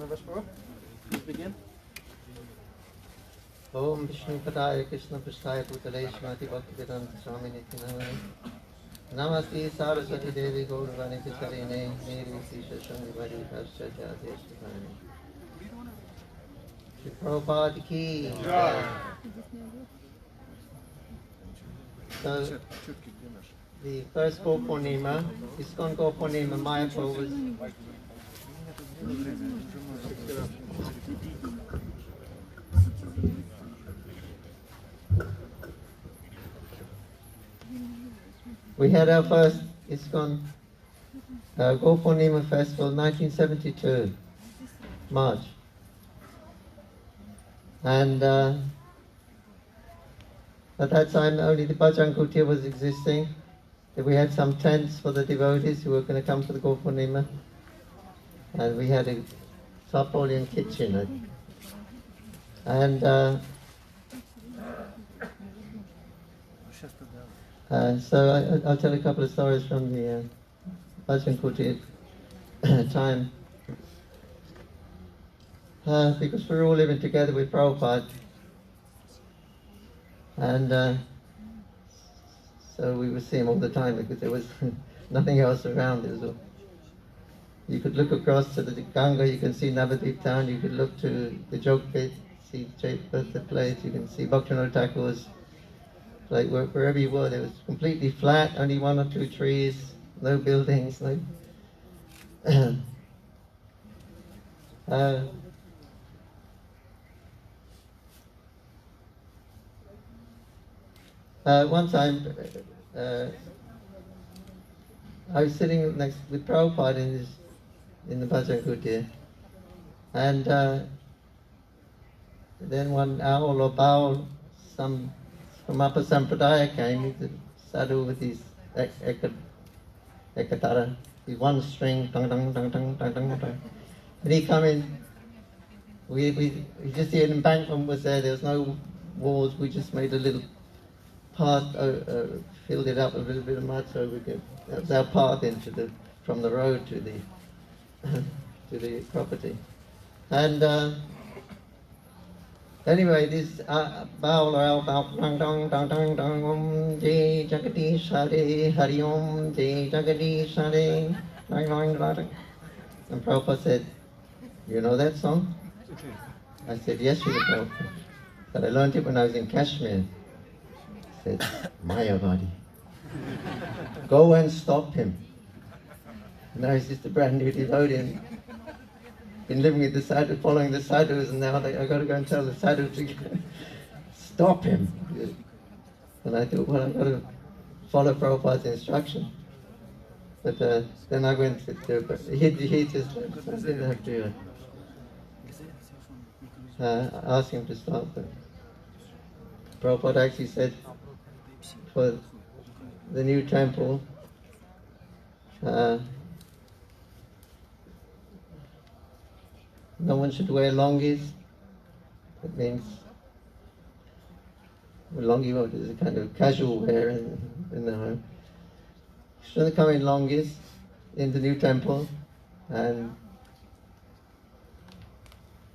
Let's begin. Om Vishnu Padaya Krishna Prasthaya Bhutale Shrimati Bhaktivedanta Swami Nityanamani Namaste Saraswati Devi Gauravani Kacharine Neri Sisha Shungi Vari Paschatya Deshtivani Shri Prabhupada Ki Jai. So, the first Gopurnima, ISKCON Gopurnima, Mayapur was we had our first ISKCON Gopurnima festival 1972, March. And at that time only the Bajrang Kutir was existing. We had some tents for the devotees who were going to come for the Gopurnima. And we had a tarpaulin kitchen. And so I'll tell a couple of stories from the Bajrang Kutir time. Because we were all living together with Prabhupada. And so we would see him all the time because there was nothing else around. There was all, you could look across to the Ganga, you can see Navadvip town, you could look to the Jog Pit, see the place, you can see Bhaktivinoda Thakur's, like wherever you were, it was completely flat, only one or two trees, no buildings, no. One time, I was sitting next with Prabhupada in the Bajrang Kutir, and then one owl or baul, some from Upper Sampradaya came, the sadhu with his ekatara, his one string, dang dang dang dang dang dang dang, and he come in. We just the embankment was there. There was no walls. We just made a little path, filled it up with a little bit of mud so we could. That was our path into from the road to the to the property. And anyway, this baul or al baul dang dang dang dang dang om jai jagadish hare hari om jai jagadish hare dang dang dang. And Prabhupada said, "You know that song?" I said, "Yes, Srila Prabhupada. But I learned it when I was in Kashmir." He said, "Mayavadi. Go and stop him." Now he's just a brand new devotee. Been living with the sadhu, following the sadhus, and now I got to go and tell the sadhu to stop him. And I thought, well, I've got to follow Prabhupada's instruction. But then I went to do it, but he just I didn't have to ask him to stop. But Prabhupada actually said for the new temple, no one should wear longis. That means longi is a kind of casual wear in the home. Shouldn't come in longis in the new temple, and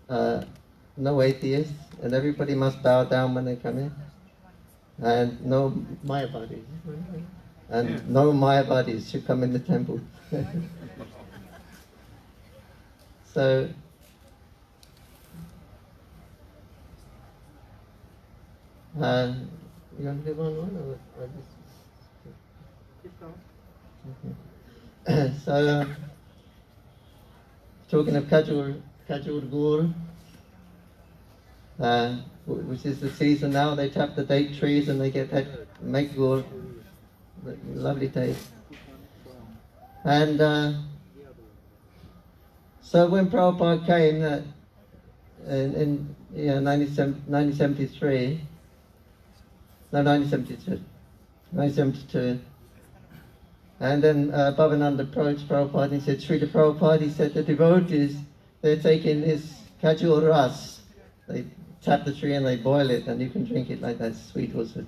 no atheists, and everybody must bow down when they come in, and no Mayavadis, and no Mayavadis should come in the temple. So. You want to do one or just keep going? So, talking of Khajur Gur, which is the season now, they tap the date trees and they make gur, lovely taste. And so when Prabhupada came in 1973. No, 1972. And then Bhavananda approached Prabhupada and he said, Srila Prabhupada, he said, the devotees, they're taking this Khajur Ras. They tap the tree and they boil it and you can drink it like that, sweet also.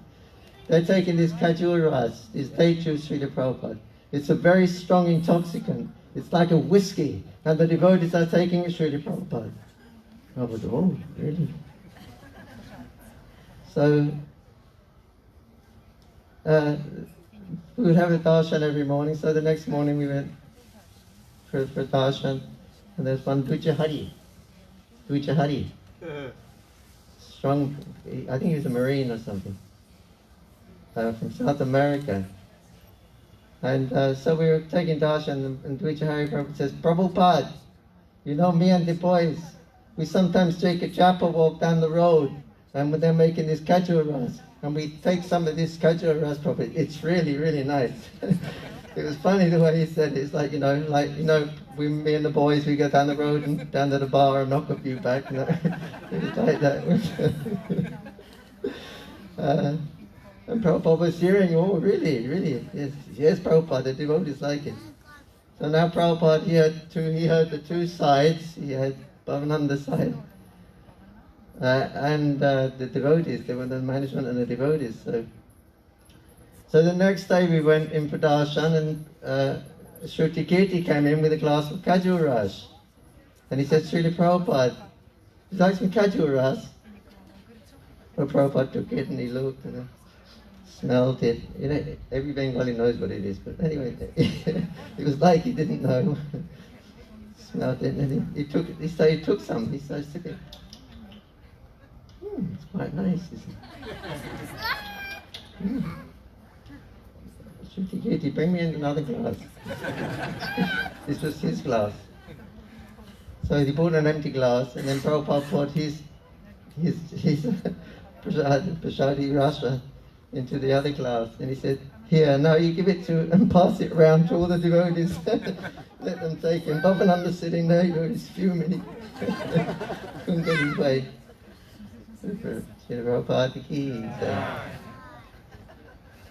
They're taking this Khajur Ras, this date juice, Srila Prabhupada. It's a very strong intoxicant. It's like a whiskey. And the devotees are taking it, Srila Prabhupada. Prabhupada, oh, really? So, we would have a darshan every morning. So the next morning we went for darshan. And there's one Dvija Hari. Dvija Hari. Strong, I think he was a Marine or something. From South America. And so we were taking darshan, and Dvija Hari Prabhupada says, Prabhupada, you know, me and the boys, we sometimes take a japa walk down the road, and they're making this kajur ras, and we take some of this kajur ras, Prabhupada. It's really, really nice. It was funny the way he said it. It's like, me and the boys, we go down the road and down to the bar and knock a few back. You know? It was like that. And Prabhupada was hearing, oh, really, really? Yes, Prabhupada, the devotees like it. So now Prabhupada, he heard the two sides. He had Bhavananda's side. And the devotees, they were the management and the devotees. So the next day we went in for darshan, and Shruti Kirti came in with a glass of Kajur Ras. And he said, Srila Prabhupada, would you like some Kajur Ras? Well, Prabhupada took it and he looked and smelled it. You know, every Bengali knows what it is, but anyway, it was like he didn't know. Smelled it, and he took it. He took some. He started sipping. It's quite nice, isn't it? Shruti Kirti, bring me in another glass. This was his glass. So he bought an empty glass, and then Prabhupada poured his prasadi rasa into the other glass, and he said, here, now you give it to, and pass it around to all the devotees. Let them take it. Bhavananda's sitting there, he's fuming. Couldn't get his way. Srila Prabhupada ki.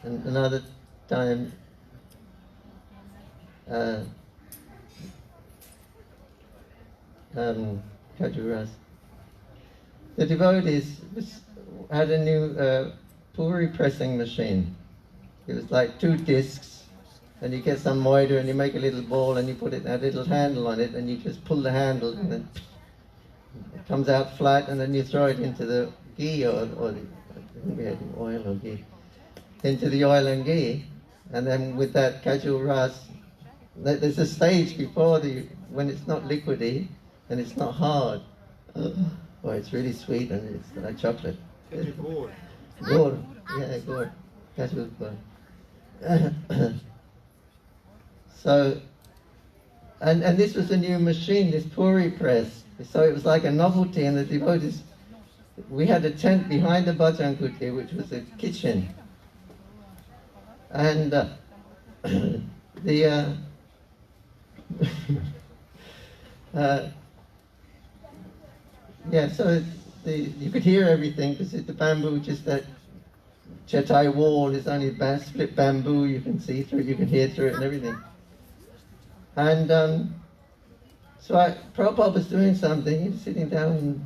And another time, Kajuras. The devotees had a new puri pressing machine. It was like 2 discs, and you get some moida and you make a little ball and you put a little handle on it, and you just pull the handle and then it comes out flat, and then you throw it into the ghee or we had oil or ghee, into the oil and ghee, and then with that kajur ras, there's a stage before when it's not liquidy and it's not hard. Oh, it's really sweet and it's like chocolate. Gur. Gur, yeah, gur. Kajur gur. So, and this was a new machine, this puri press. So it was like a novelty, and the devotees, we had a tent behind the Bhajan Kuti, which was a kitchen. And so you could hear everything, because the bamboo, just that chetai wall is only split bamboo, you can see through it, you can hear through it and everything. And so Prabhupada was doing something, he was sitting down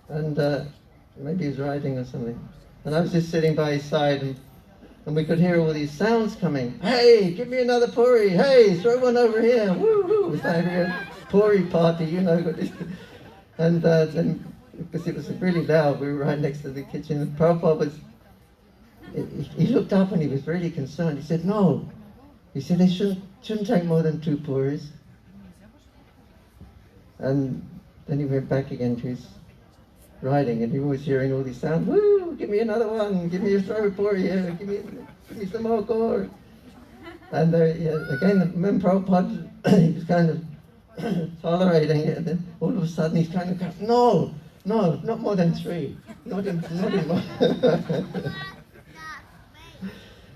and maybe he was writing or something. And I was just sitting by his side, and we could hear all these sounds coming. Hey, give me another puri. Hey, throw one over here. Woo-hoo. It was like a puri party, you know. And then, because it was really loud, we were right next to the kitchen. And Prabhupada he looked up and he was really concerned. He said, no. He said, they shouldn't take more than 2 puris. And then he went back again to his writing, and he was hearing all these sounds. Woo, give me another one, give me a throw puri here, give me some more gore. And again, when Prabhupada, he was kind of tolerating it, and then all of a sudden he's kind of going, no, not more than 3. Not in more.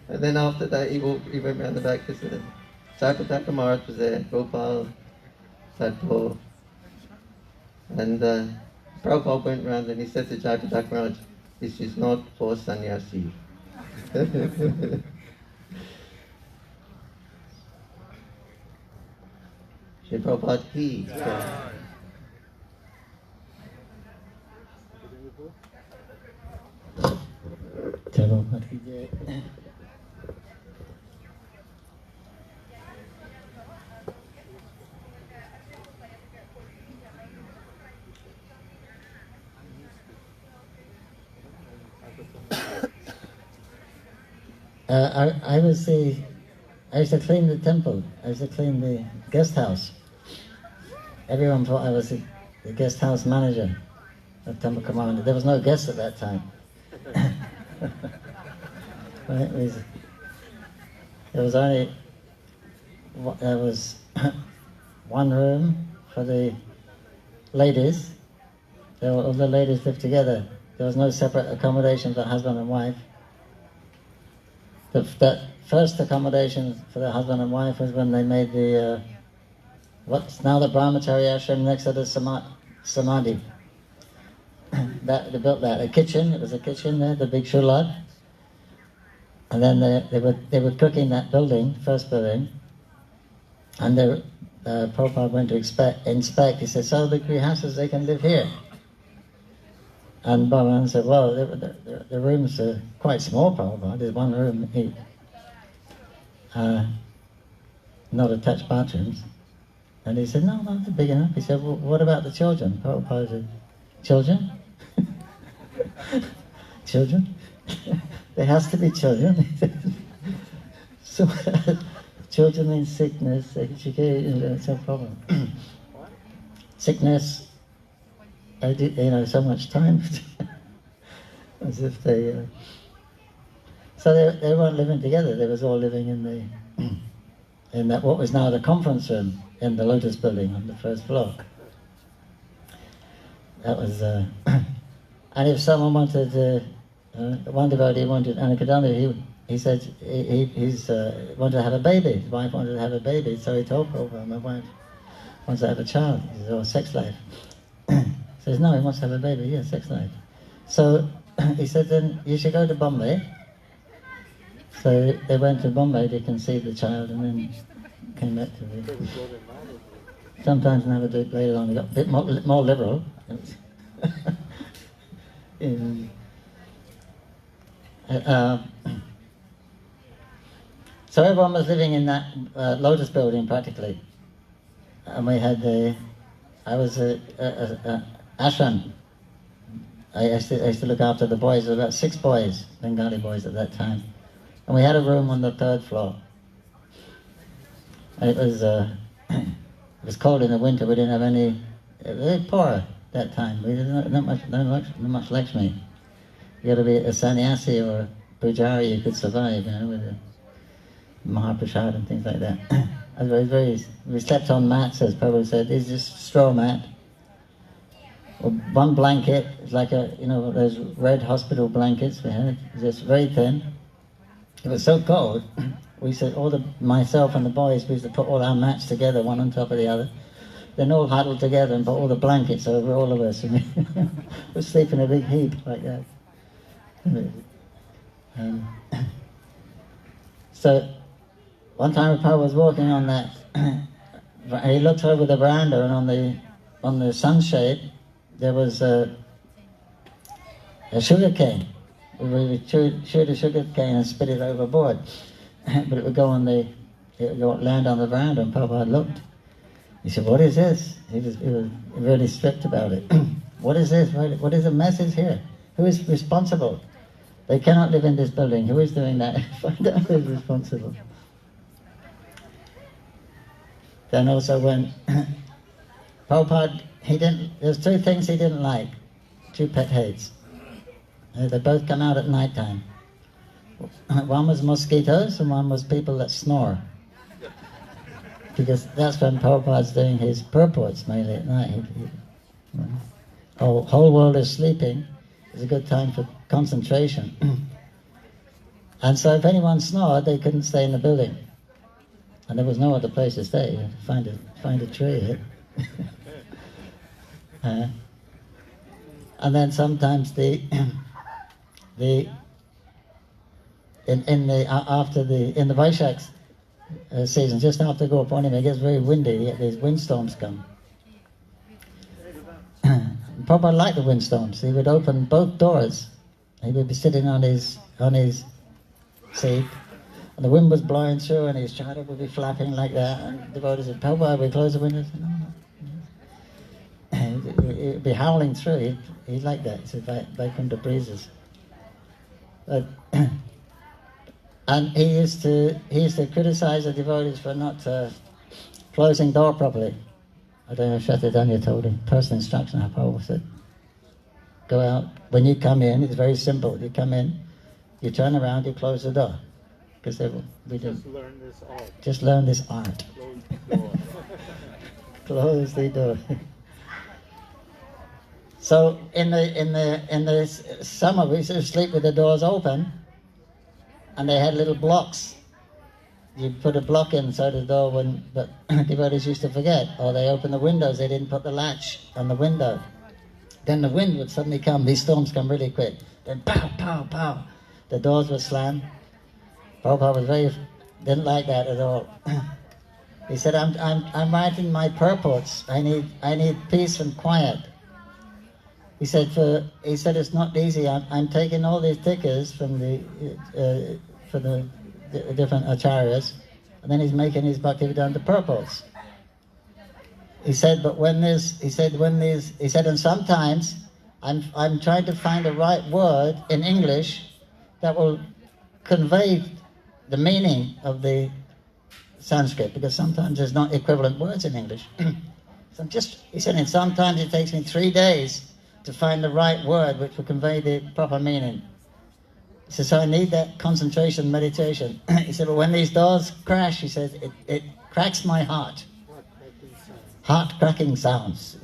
And then after that, he went around the back to the Jayapataka Maharaj was there, Gopal, Sadhpur. And Prabhupada went around and he said to Jayapataka Maharaj, this is not for sannyasi. Shri Prabhupada ki. Prabhupada ki jai. I used to clean the temple. I used to clean the guest house. Everyone thought I was the guest house manager of Temple Commander. There was no guests at that time. Right? There was only one room for the ladies. All the ladies lived together. There was no separate accommodation for husband and wife. The first accommodation for the husband and wife was when they made the what's now the Brahmachari ashram next to the Samadhi. They built that. A kitchen. It was a kitchen there, the big shulad. And then they were cooking that building, first building. And Prabhupada went to inspect. He said, so the grihastas, they can live here. And Bhagavan said, well, the rooms are quite small, Prabhupada. There's one room each. Not attached bathrooms. And he said, no, they're big enough. He said, well, what about the children? Prabhupada said, children? Children? There has to be children. So, children in sickness, it's no problem. Sickness, so much time. As if they... So they weren't living together. They was all living in that what was now the conference room in the Lotus building on the first floor. That was... and if someone wanted... one devotee wanted Anakadana, he said he's wanted to have a baby. His wife wanted to have a baby, so he told Prabhupada, my wife wants to have a child. He said, oh, sex life. He says, no, he wants to have a baby. Yeah, sex life. So he said, then you should go to Bombay. So they went to Bombay to conceive the child and then came back to me. Sometimes never do it later on. They got a bit more liberal. So everyone was living in that Lotus building practically, and we had I was ashram. I used to look after the boys. There were about 6 boys, Bengali boys at that time, and we had a room on the 3rd floor. And it was cold in the winter. We didn't have any. Very poor at that time. We didn't not much Lakshmi. You got to be a sannyasi or a pujari, you could survive, with a Mahaprasad and things like that. We slept on mats, as Prabhupada said. This is just straw mat. Or one blanket, it's like those red hospital blankets we had, just very thin. It was so cold, we said, myself and the boys, we used to put all our mats together, one on top of the other. Then all huddled together and put all the blankets over all of us. And we'd sleep in a big heap like that. So one time Prabhupada was walking on that, he looked over the veranda, and on the sunshade there was a sugar cane. We would shoot a sugar cane and spit it overboard, but it would land on the veranda. And Prabhupada looked. He said, "What is this?" He was really strict about it. What is this? What is the message here? Who is responsible? They cannot live in this building. Who is doing that? Find out who is responsible. Then also when Prabhupada, there's 2 things he didn't like, 2 pet hates. They both come out at night time. One was mosquitoes and one was people that snore. Because that's when Prabhupada's doing his purports mainly at night. Whole world is sleeping. It's a good time for concentration. And so if anyone snored, they couldn't stay in the building. And there was no other place to stay. You had to find a tree. And then sometimes in the Vaishak season, just after Gaur Purnima, it gets very windy. These windstorms come. Prabhupada liked the windstorms. He would open both doors. He would be sitting on his seat, and the wind was blowing through, and his chadar would be flapping like that. And the devotees said, "Prabhupada, we close the windows." No. He'd be howling through. He'd like that. He said, "Vaikuntha breezes." But And he used to criticize the devotees for not closing door properly. I don't know if Shatadanya told him. Personal instruction, how Prabhupada said. Go out. When you come in, it's very simple. You come in, you turn around, you close the door. Because we do. Just learn this art. Just learn this art. Close the door. Close the door. So in the summer we used to sleep with the doors open, and they had little blocks. You put a block inside the door but devotees used to forget, or they opened the windows, they didn't put the latch on the window. Then the wind would suddenly come, these storms come really quick. Then pow, pow, pow, the doors would slam. Prabhupada didn't like that at all. He said, I'm writing my purports. I need peace and quiet. He said it's not easy. I'm taking all these tickets from the different acharyas, and then he's making his Bhaktivedanta purports. He said, and sometimes I'm trying to find the right word in English that will convey the meaning of the Sanskrit, because sometimes there's not equivalent words in English. So he said, and sometimes it takes me 3 days to find the right word which will convey the proper meaning. He said, so I need that concentration, meditation. He said, but when these doors crash, he said, it cracks my heart. Heart-cracking sounds.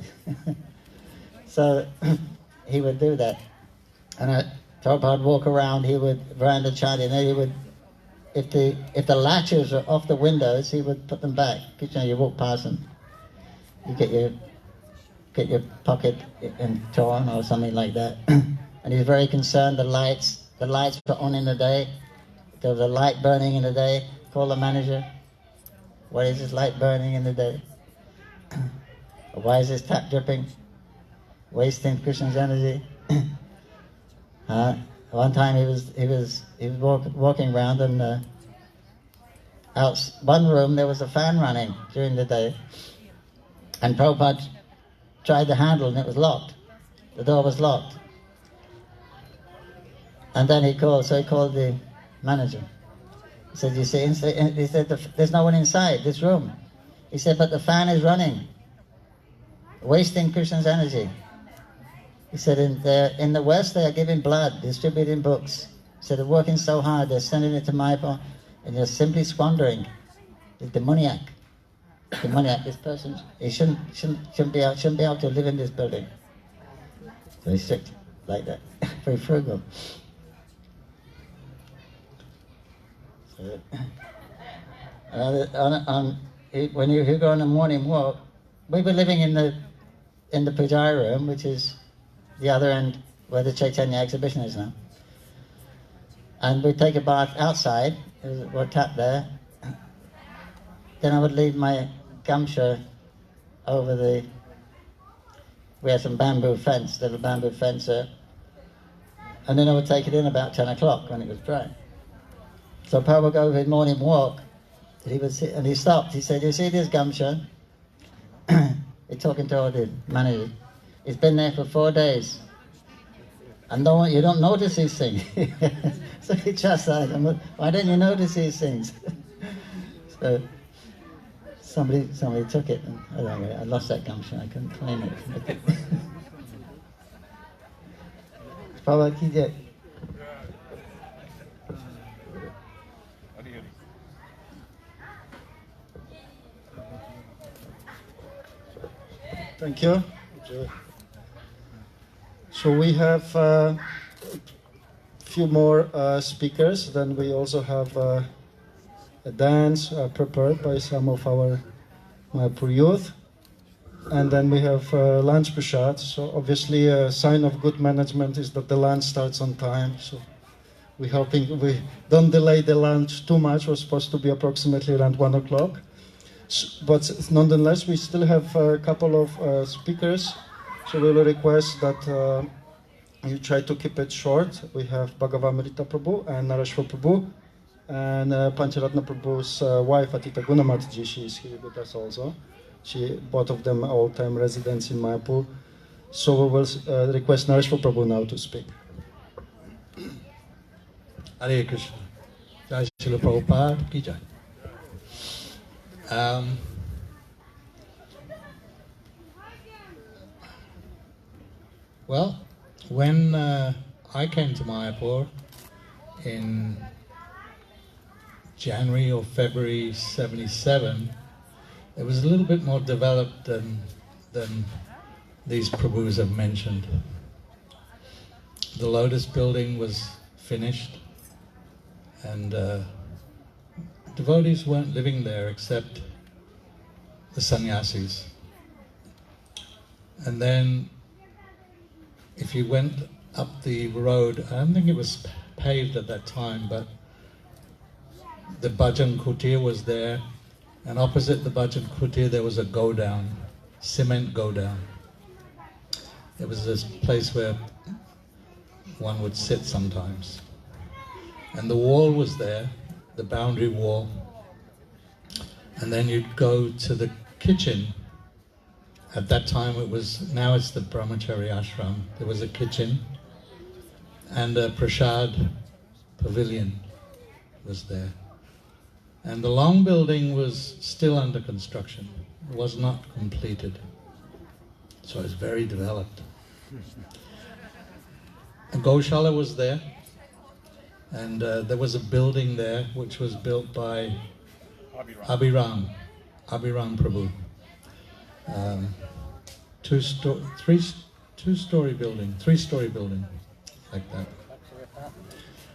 So he would do that. And Prabhupada would walk around, he would veranda chanting, and he would, if the latches are off the windows, he would put them back. Because you walk past them, you get your pocket torn or something like that. And he's very concerned the lights were on in the day. There was a light burning in the day. Call the manager. Why is this light burning in the day? Why is this tap dripping? Wasting Krishna's energy. One time he was walking around, and out one room there was a fan running during the day, and Prabhupada tried the handle and it was locked. The door was locked. And then he called the manager. He said, you see, he said, there's no one inside this room. He said, but the fan is running, wasting Krishna's energy. He said, in the West they are giving blood, distributing books. He said, they're working so hard, they're sending it to Mayapur, and you're simply squandering. The demoniac. This person, he shouldn't be able to live in this building. Very strict, like that. Very frugal. So, when you go on a morning walk, we were living in the Pujari room, which is the other end where the Chaitanya exhibition is now. And we'd take a bath outside, we're tapped there. Then I would leave my gamsha over we had some little bamboo fence there. And then I would take it in about 10 o'clock when it was dry. So Prabhupada would go for his morning walk, and he would sit, and he stopped. He said, you see this gamsha? He's talking to all the manager. It's been there for 4 days. And you don't notice these things. So he chastised him. Why don't you notice these things? So somebody took it, and I don't know, I lost that gamsha. I couldn't claim it. Prabhupada ki jai. Thank you. So we have a few more speakers. Then we also have a dance prepared by some of our Mayapur youth. And then we have lunch prasad. So obviously a sign of good management is that the lunch starts on time. So we're hoping we don't delay the lunch too much. We're supposed to be approximately around 1 o'clock. But nonetheless, we still have a couple of speakers. So we will request that you try to keep it short. We have Bhagavamrita Prabhu and Nareshwar Prabhu. And Pancharatna Prabhu's wife, Atita Gunamataji, she is here with us also. Both of them are all-time residents in Mayapur. So we will request Nareshwar Prabhu now to speak. Hare Krishna. Jai Srila Prabhupada ki jai. Well, when I came to Mayapur in January or February 77, it was a little bit more developed than these Prabhus have mentioned. The Lotus building was finished, and devotees weren't living there except the sannyasis. And then if you went up the road, I don't think it was paved at that time, but the Bhajan Kutir was there, and opposite the Bhajan Kutir there was a go-down, cement go-down. It was this place where one would sit sometimes. And the wall was there, the boundary wall, and then you'd go to the kitchen. At that time it was, now it's the Brahmachari ashram. There was a kitchen and a prasad pavilion was there. And the long building was still under construction. It was not completed. So it's very developed. A Goshala was there, and there was a building there which was built by Abhiram Prabhu. Three-story building, like that.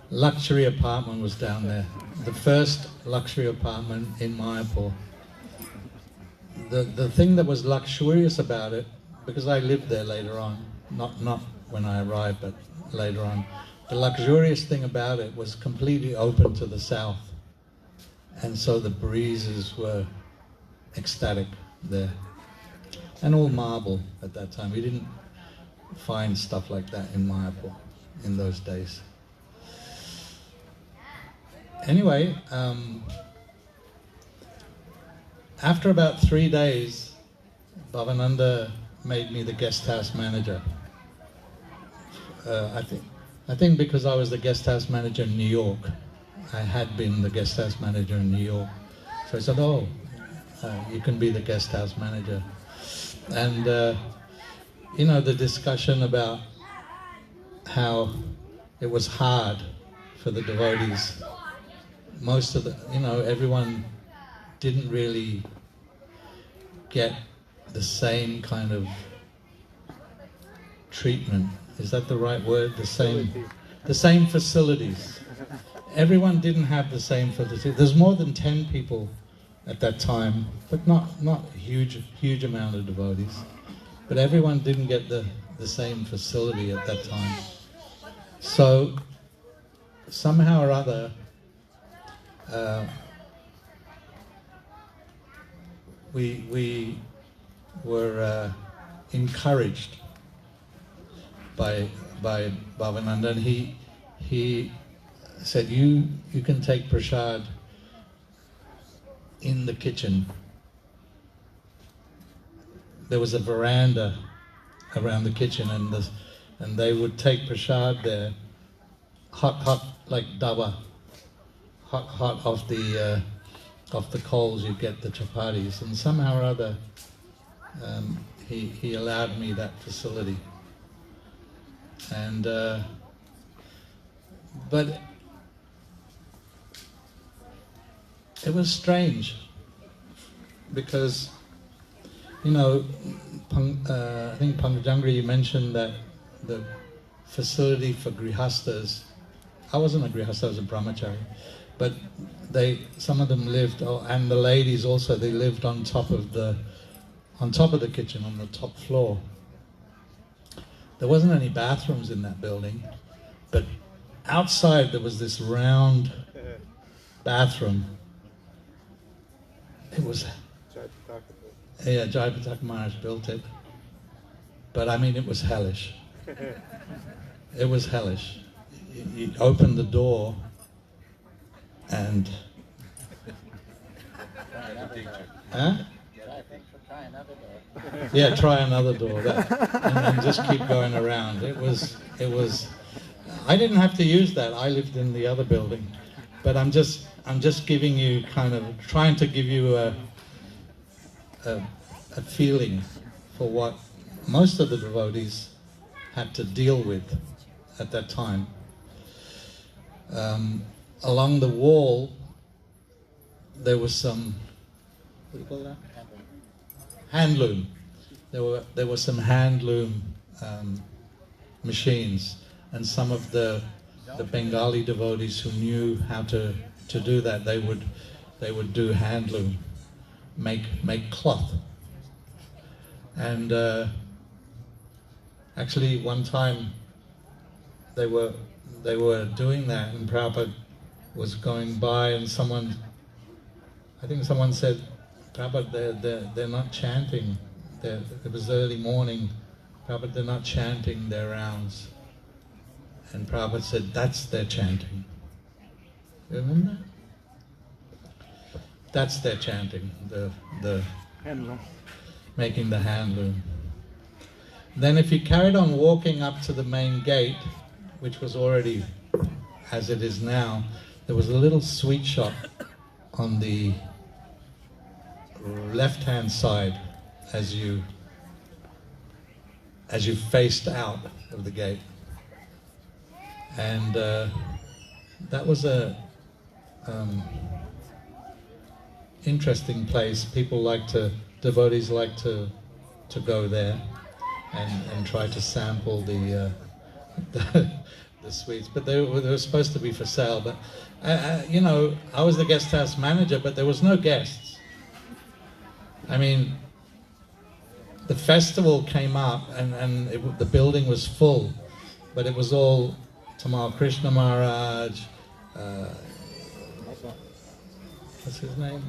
Luxury apartment was down there. The first luxury apartment in Mayapur. The thing that was luxurious about it, because I lived there later on, not when I arrived, but later on, the luxurious thing about it was completely open to the south. And so the breezes were ecstatic there. And all marble at that time. We didn't find stuff like that in Mayapur in those days. Anyway, after about 3 days, Bhavananda made me the guest house manager. I think because I was the guest house manager in New York. I had been the guest house manager in New York. So I said, oh, you can be the guest house manager. And, you know, the discussion about how it was hard for the devotees. Most of the, you know, everyone didn't really get the same kind of treatment. Is that the right word? The same facilities. Everyone didn't have the same facilities. There's more than 10 people at that time, but not a huge amount of devotees. But everyone didn't get the same facility at that time. So somehow or other, we were encouraged by Bhavananda, and he said, you can take prasad in the kitchen. There was a veranda around the kitchen, and they would take prasad there, hot like dawa, hot off the coals. You get the chapatis, and somehow or other, he allowed me that facility. And but it was strange because, you know, I think Pankajangri mentioned that the facility for grihastas, I wasn't a grihasta, I was a brahmachari, but some of them lived, and the ladies also, they lived on top of the kitchen, on the top floor. There wasn't any bathrooms in that building, but outside there was this round bathroom. It was, yeah, Jayapataka Maharaj built it, but I mean it was hellish. It was hellish. You opened the door and... Huh? Yeah, try another door, and then just keep going around. It was. I didn't have to use that. I lived in the other building, but I'm just I'm just giving you kind of trying to give you a feeling for what most of the devotees had to deal with at that time. Along the wall, there was some, what do you call that? Handloom. There were some handloom machines, and some of the Bengali devotees who knew how to do that, they would do handloom, make cloth. And actually, one time they were doing that, and Prabhupada was going by, and I think someone said, Prabhupada, they're not chanting. It was early morning. Prabhupada, they're not chanting their rounds. And Prabhupada said, that's their chanting. You remember that? That's their chanting, the Handloom. making the handloom. Then if you carried on walking up to the main gate, which was already as it is now, there was a little sweet shop on the left-hand side as you faced out of the gate. And that was a interesting place. Devotees like to go there and try to sample the sweets. But they were supposed to be for sale. But I was the guest house manager, but there was no guests. I mean, the festival came up and the building was full, but it was all Tamal Krishna Maharaj, what's his name?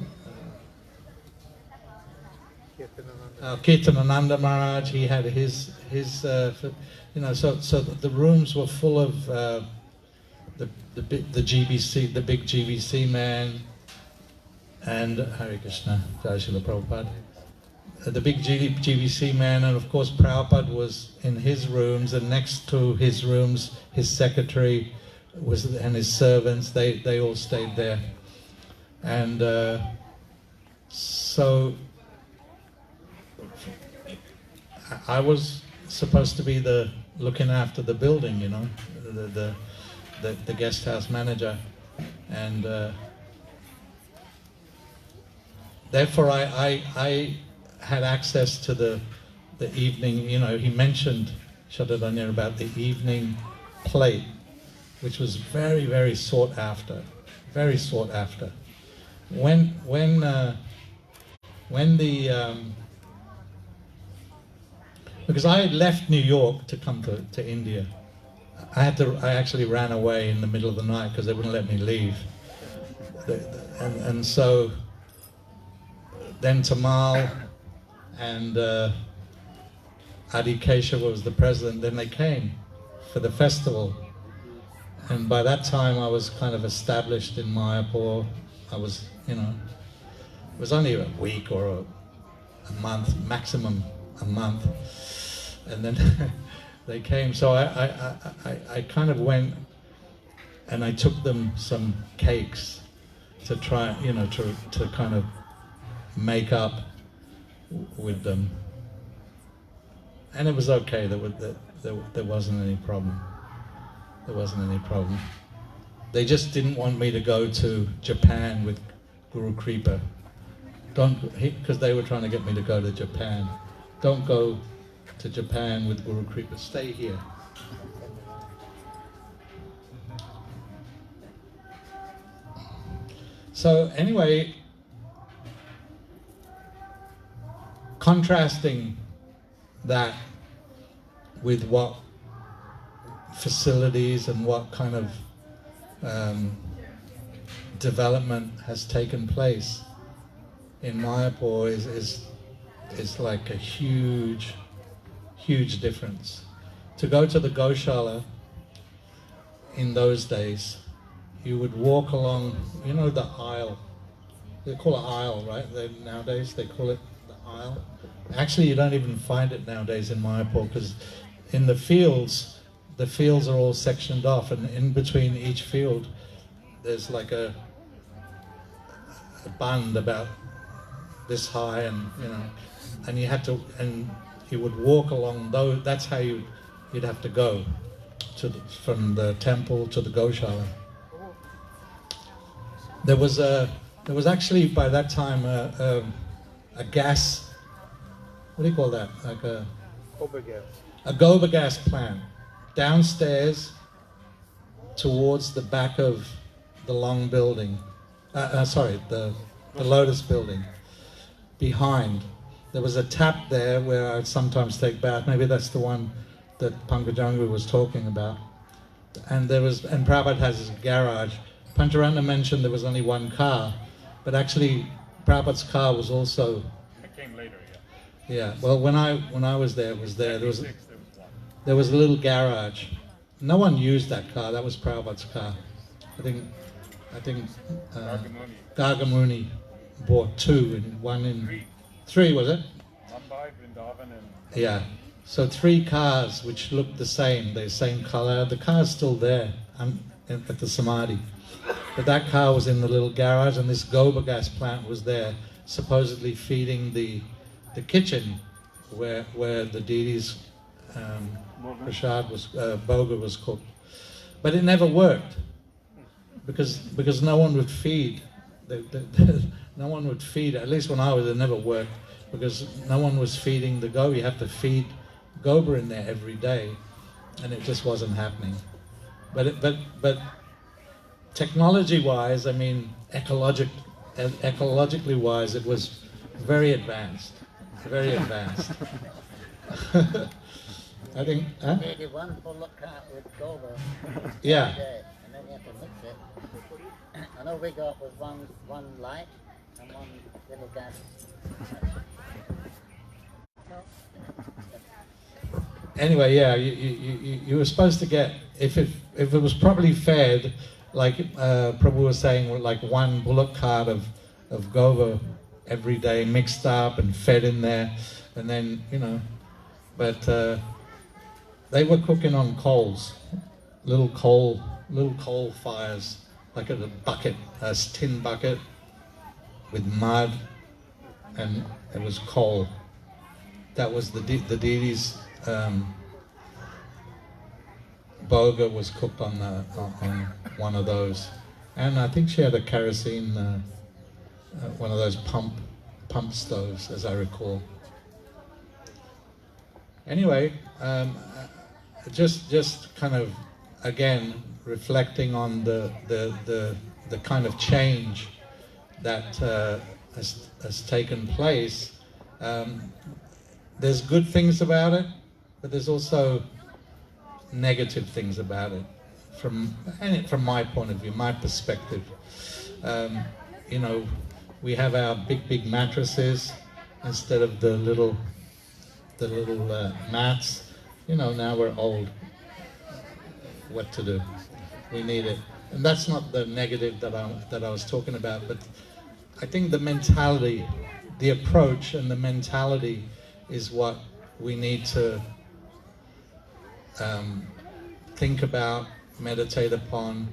Kirtanananda Maharaj. He had his so the rooms were full of the GBC, the big GBC man, and Hare Krishna, Jai Srila Prabhupada. The big GBC man, and of course Prabhupada was in his rooms, and next to his rooms, his secretary and his servants. They all stayed there, and so I was supposed to be looking after the building, the guest house manager, and therefore I had access to the evening. He mentioned Shadadanya about the evening plate, which was very, very sought after, very sought after. When because I had left New York to come to India. I actually ran away in the middle of the night because they wouldn't let me leave. And so then Tamal and Adi Keshava was the president. Then they came for the festival. And by that time I was kind of established in Mayapur. I was, it was only a week or a month, maximum a month. And then they came, so I kind of went and I took them some cakes to try, to kind of make up with them. And it was okay, there wasn't any problem. There wasn't any problem. They just didn't want me to go to Japan with Guru Kripa. Because they were trying to get me to go to Japan. Don't go to Japan with Guru Kripa, stay here. So anyway, contrasting that with what facilities and what kind of development has taken place in Mayapur is like a huge difference. To go to the Goshala in those days, you would walk along, the aisle. They call it aisle, right? Nowadays they call it the aisle. Actually, you don't even find it nowadays in Mayapur because in the fields are all sectioned off, and in between each field there's like a a bund about this high, and and you had to, and you would walk along those. That's how you'd have to go from the temple to the Goshala. There was actually by that time a gas. What do you call that? Like a goba gas plant downstairs towards the back of the long building. The Lotus building. Behind, there was a tap there where I'd sometimes take bath. Maybe that's the one that Pankajangu was talking about. And Prabhupada has his garage. Pancharatna mentioned there was only one car, but actually Prabhupada's car was also. It came later, yeah. Yeah. Well, when I was there, it was there. There was a little garage. No one used that car. That was Prabhupada's car. I think Gargamuni bought two, and one in three, was it? One by Vrindavan and Yeah. So 3 cars which looked the same, the same color. The car's still there at the Samadhi. But that car was in the little garage, and this goba gas plant was there, supposedly feeding the kitchen where the deity's prasad was bhoga was cooked. But it never worked because no one would feed. No one would feed. At least when I was, it never worked because no one was feeding the goba. You have to feed goba in there every day, and it just wasn't happening. But technology-wise, I mean, ecologically wise, it was very advanced. Very advanced. I think. Huh? Maybe one bullock cart with goba Yeah. every day, and then you have to mix it. I know we got with one light and one little gas. Anyway, yeah, you were supposed to get, if it was properly fed, like Prabhu was saying, like one bullock cart of goba every day, mixed up and fed in there, and then but they were cooking on coals, little coal fires, like a bucket, a tin bucket with mud, and it was coal. That was the deity's bhoga was cooked on one of those, and I think she had a kerosene, one of those pump stoves, as I recall. Anyway, just kind of again reflecting on the kind of change that has taken place. There's good things about it, but there's also negative things about it from my point of view, my perspective. We have our big mattresses instead of the little mats. Now we're old. What to do? We need it, and that's not the negative that I was talking about. But I think the mentality, the approach, and the mentality is what we need to think about, meditate upon.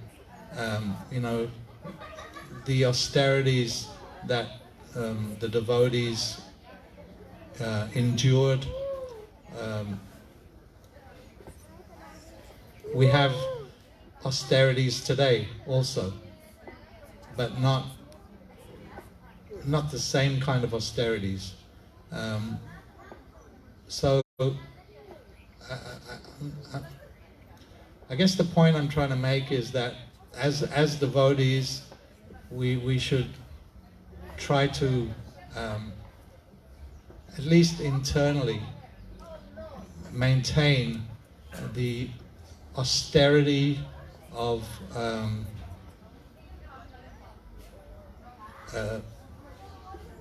The austerities that the devotees endured. We have austerities today also, but not the same kind of austerities. So I guess the point I'm trying to make is that as devotees, we should try to at least internally maintain the austerity of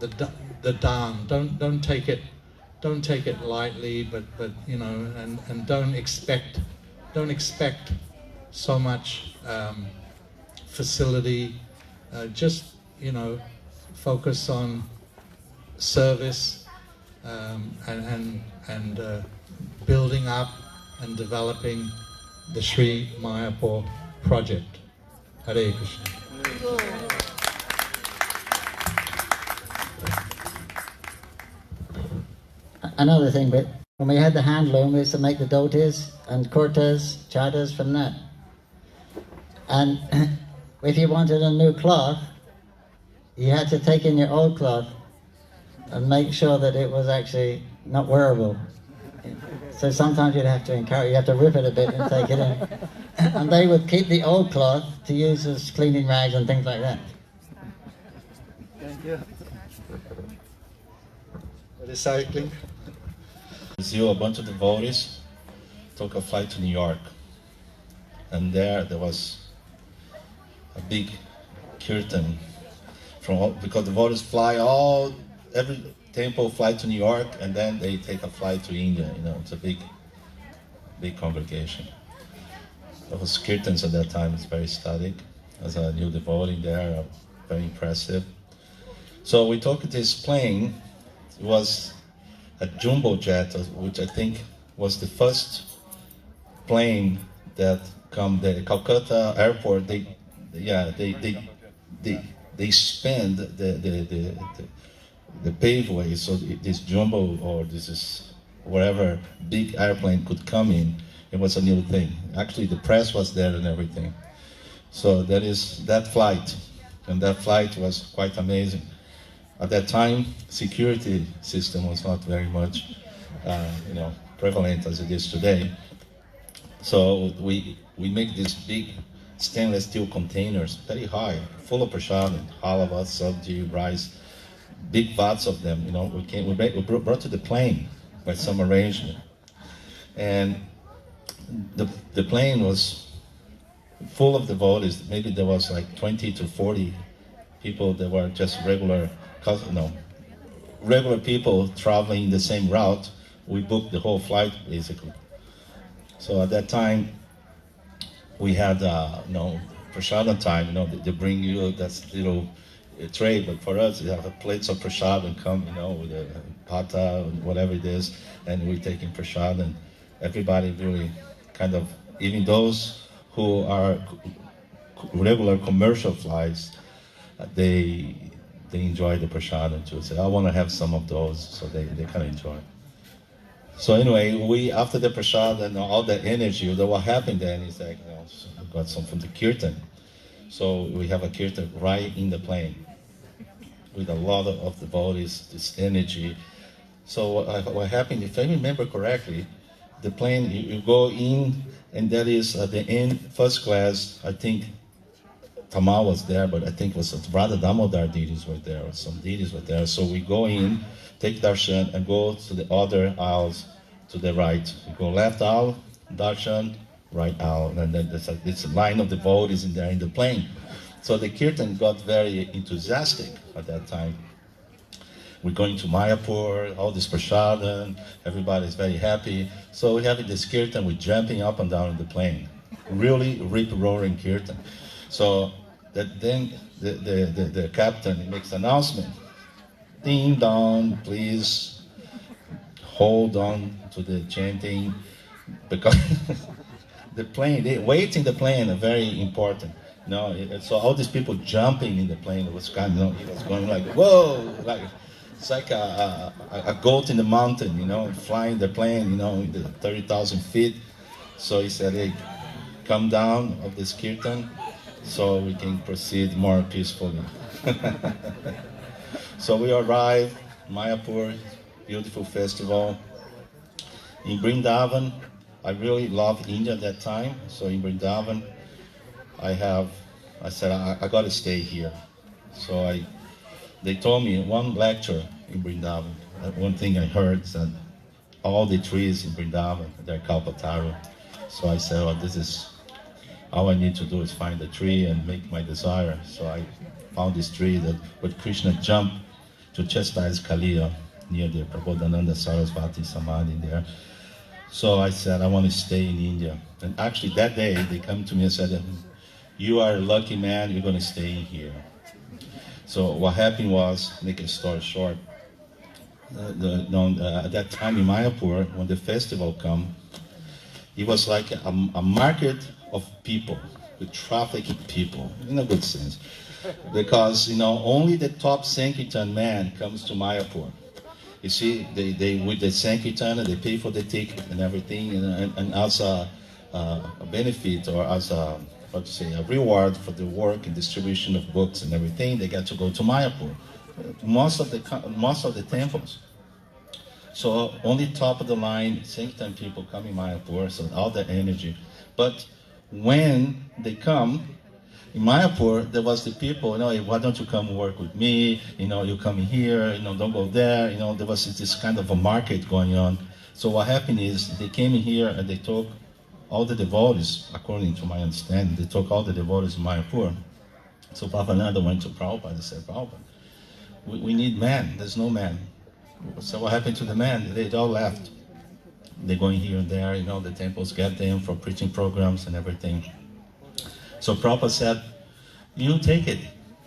the dan. Don't take it lightly, but and don't expect so much facility. Just focus on service and building up and developing the Sri Mayapur project. Hare Krishna. another thing, but when we had the hand loom, we used to make the dhotis and kurtas, chadors from that. And if you wanted a new cloth, you had to take in your old cloth and make sure that it was actually not wearable. So sometimes you have to rip it a bit and take it in. And they would keep the old cloth to use as cleaning rags and things like that. Thank you. Recycling. Brazil, a bunch of devotees took a flight to New York, and there was a big kirtan because the devotees fly every temple fly to New York, and then they take a flight to India. It's a big congregation. There was kirtans at that time. It's very static. As a new devotee there, very impressive. So we took this plane. It was a jumbo jet, which I think was the first plane that come the Calcutta airport. They spanned the paveway, so this jumbo or this is wherever big airplane could come in. It was a new thing. Actually, the press was there and everything. So there is that flight, and that flight was quite amazing. At that time, security system was not very much, prevalent as it is today. So we make these big stainless steel containers, very high, full of prasad, halava, sabji, rice, big vats of them. We brought to the plane by some arrangement, and the plane was full of devotees. Maybe there was like 20 to 40 people that were just regular people traveling the same route. We booked the whole flight basically. So at that time, we had prasadam time. They bring you that little tray, but for us, you have a plates of prasadam come, with a pata, whatever it is, and we're taking prasadam. Everybody really kind of, even those who are regular commercial flights, they enjoy the prasadam too. Say, I want to have some of those, so they kind of enjoy. So anyway, we after the prasad and all the energy, what happened then is like, we got some from the kirtan. So we have a kirtan right in the plane with a lot of devotees, this energy. So what happened, if I remember correctly, the plane, you go in, and that is at the end, first class, I think Tamal was there, but I think it was Radha Damodar deities were there, or some deities were there. So we go in, take darshan, and go to the other aisles to the right. We go left aisle, darshan, right aisle, and then there's this line of devotees in there in the plane. So the kirtan got very enthusiastic at that time. We're going to Mayapur, all this prasadam, everybody's very happy. So we're having this kirtan, we're jumping up and down in the plane. Really rip-roaring kirtan. So then the captain makes an announcement. Ding dong, please hold on to the chanting, because the plane, waiting the plane are very important. So all these people jumping in the plane, it was kind of, it was going like, whoa, like it's like a goat in the mountain, flying the plane, the 30,000 feet. So he said, hey, come down of this kirtan, so we can proceed more peacefully. So we arrived, Mayapur, beautiful festival. In Vrindavan, I really loved India at that time. So in Vrindavan, I said, I got to stay here. So they told me one lecture in Vrindavan. One thing I heard is that all the trees in Vrindavan, they're Kalpataru. So I said, this is, all I need to do is find a tree and make my desire. So I found this tree that when Krishna jumped to chastise Kaliya near the Prabodhananda Sarasvati Samadhi there. So I said, I want to stay in India. And actually that day they come to me and said, you are a lucky man, you're going to stay in here. So what happened was, make a story short, at that time in Mayapur, when the festival come, it was like a market of people, with trafficking people, in a good sense. Because, only the top Sankirtan man comes to Mayapur. You see, they with the Sankirtan, they pay for the ticket and everything, and as a benefit or as a what to say, a reward for the work and distribution of books and everything, they get to go to Mayapur. Most of the temples. So only top of the line Sankirtan people come in Mayapur, so all the energy. But when they come, in Mayapur, there was the people, hey, why don't you come work with me? You come here, don't go there. There was this kind of a market going on. So what happened is they came in here and they took all the devotees, according to my understanding, they took all the devotees in Mayapur. So Bhavananda went to Prabhupada and said, Prabhupada, we need men. There's no man. So what happened to the men? They all left. They're going here and there, the temples get them for preaching programs and everything. So Prabhupada said, you take it.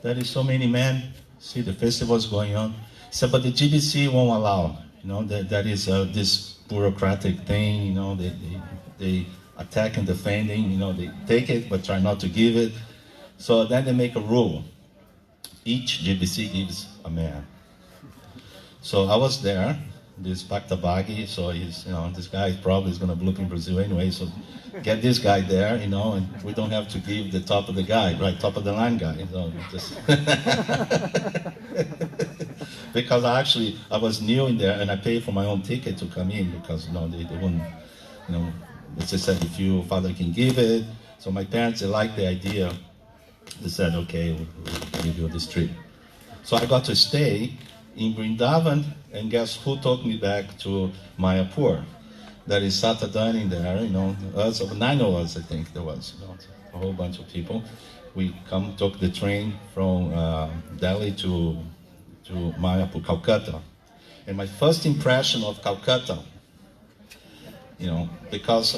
There is so many men. See, the festival's going on. He said, but the GBC won't allow. That is this bureaucratic thing. They attack and defending. They take it but try not to give it. So then they make a rule. Each GBC gives a man. So I was there. This Bhaktabhagi, so he's, this guy probably is going to blow up in Brazil anyway, so get this guy there, and we don't have to give the top of the guy, right, top of the line guy, just because I was new in there, and I paid for my own ticket to come in, because, they wouldn't, they just said, if your father can give it, so my parents, they liked the idea, they said, okay, we'll give you this trip. So I got to stay in Vrindavan, and guess who took me back to Mayapur? There is Satadani there, 9 of us, I think there was, a whole bunch of people. We took the train from Delhi to Mayapur, Calcutta. And my first impression of Calcutta, because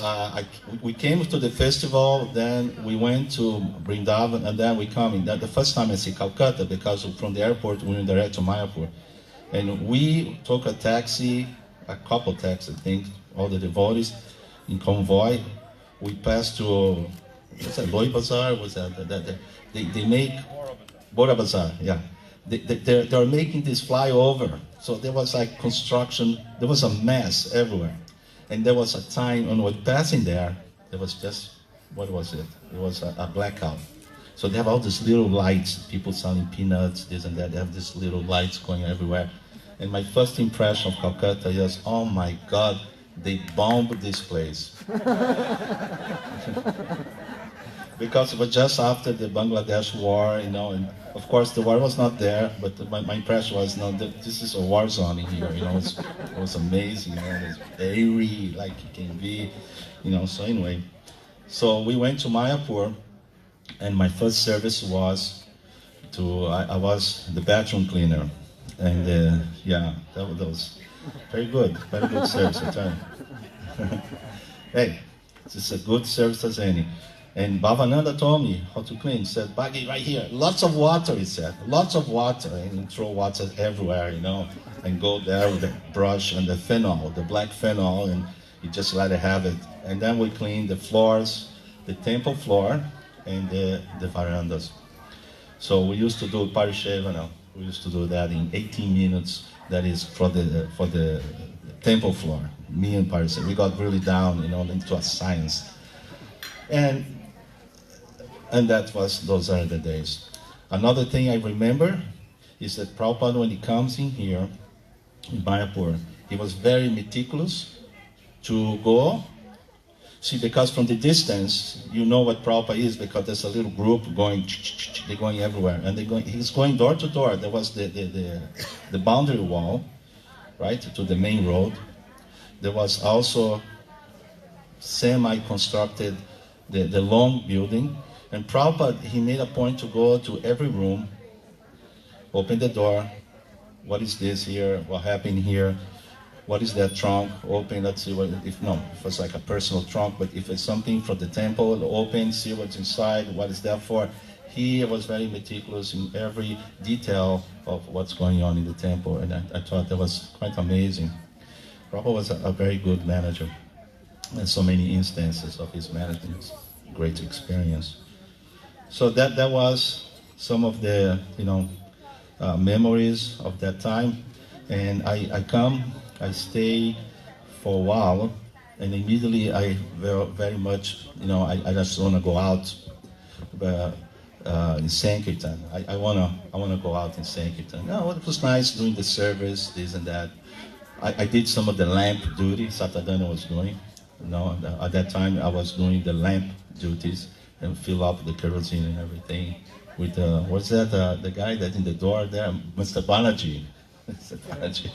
we came to the festival, then we went to Vrindavan, and then we come in. The first time I see Calcutta, because from the airport we went direct to Mayapur. And we took a taxi, a couple taxis, I think, all the devotees, in convoy. We passed to, what's that, Loi Bazaar? Was that? They make, Bora Bazaar, yeah. They're making this flyover. So there was like construction, there was a mess everywhere. And there was a time when we were passing there was just, what was it? It was a blackout. So they have all these little lights, people selling peanuts, this and that. They have these little lights going everywhere. And my first impression of Calcutta is, oh my God, they bombed this place. Because it was just after the Bangladesh war, and of course the war was not there, but my impression was, this is a war zone in here, it was amazing, it was airy, like it can be, so anyway. So we went to Mayapur, and my first service was I was the bathroom cleaner. And that was very good service, I tell you. Hey, it's a good service as any. And Bhavananda told me how to clean. He said, Bhagi, right here, lots of water, he said, lots of water. And you throw water everywhere, and go there with the brush and the phenol, the black phenol, and you just let it have it. And then we cleaned the floors, the temple floor, and the verandas. So we used to do parishevana. We used to do that in 18 minutes. That is for the temple floor. Me and Paris, we got really down, into a science. And those are the days. Another thing I remember is that Prabhupada, when he comes in here, in Mayapur, he was very meticulous to go. See, because from the distance, you know what Prabhupada is, because there's a little group going, they're going everywhere. And he's going door to door. There was the boundary wall, right, to the main road. There was also semi-constructed, the long building. And Prabhupada, he made a point to go to every room, open the door. What is this here? What happened here? What is that trunk? Open, let's see if it's like a personal trunk, but if it's something for the temple, open, see what's inside, what is that for. He was very meticulous in every detail of what's going on in the temple, and I thought that was quite amazing. Prabhupada was a very good manager, and so many instances of his management, great experience. So that was some of the, memories of that time. And I come, I stay for a while, and immediately I very much, I just want to go out in Sankirtan. I wanna go out in Sankirtan. No, it was nice doing the service, this and that. I did some of the lamp duty Satadana was doing. At that time I was doing the lamp duties and fill up the kerosene and everything. With what's that? The guy that in the door there, Mr. Banaji. Mr. Banaji.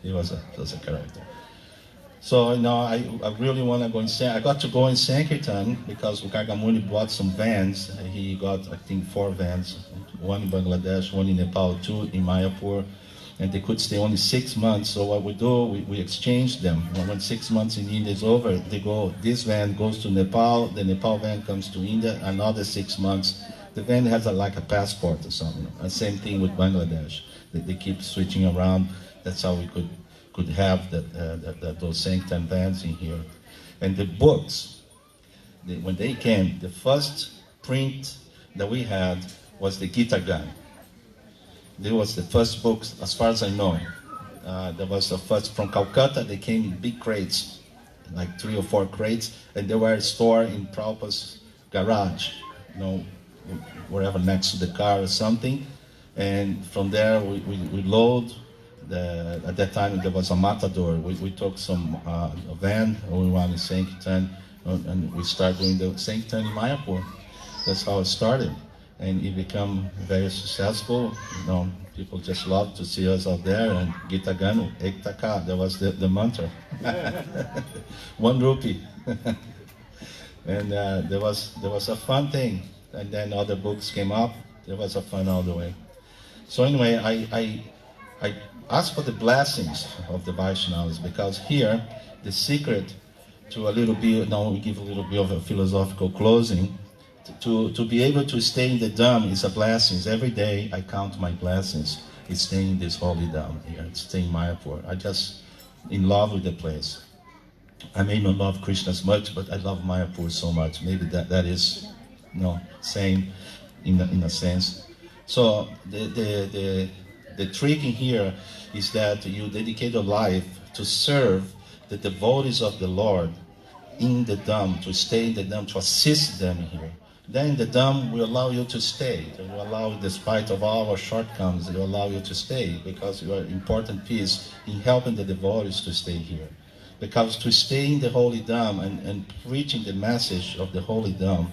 He was a character. So I really want to go in I got to go in Sankirtan because Gargamuni bought some vans. He got, I think, 4 vans, one in Bangladesh, one in Nepal, 2 in Mayapur, and they could stay only 6 months. So what we do, we exchange them. When 6 months in India is over, they go. This van goes to Nepal, the Nepal van comes to India. Another 6 months, the van has like a passport or something. And same thing with Bangladesh. They keep switching around. That's how we could have those Sankirtan vans in here. And the books, when they came, the first print that we had was the Gita Gun. There was the first books, as far as I know. There was the first from Calcutta. They came in big crates, like 3 or 4 crates, and they were stored in Prabhupada's garage, wherever next to the car or something. And from there, we load. At that time, there was a matador. We took a van, and we went to Sankirtan, and we started doing the Sankirtan in Mayapur. That's how it started. And it became very successful. People just loved to see us out there, and Gita Ganu, Ekta Ka, that was the mantra. 1 rupee. And there was a fun thing. And then other books came up. There was a fun all the way. So anyway, I ask for the blessings of the Vaishnavas, because here, the secret to a little bit, now we give a little bit of a philosophical closing, to be able to stay in the Dham is a blessing. Every day I count my blessings. It's staying in this holy Dham here, it's staying in Mayapur. I just in love with the place. I may not love Krishna as much, but I love Mayapur so much. Maybe that is, same in a sense. So the trick in here is that you dedicate your life to serve the devotees of the Lord in the Dham, to stay in the Dham, to assist them here. Then the Dham will allow you to stay. It will allow, despite of all our shortcomings, it will allow you to stay, because you are an important piece in helping the devotees to stay here. Because to stay in the Holy Dham and preaching the message of the Holy Dham,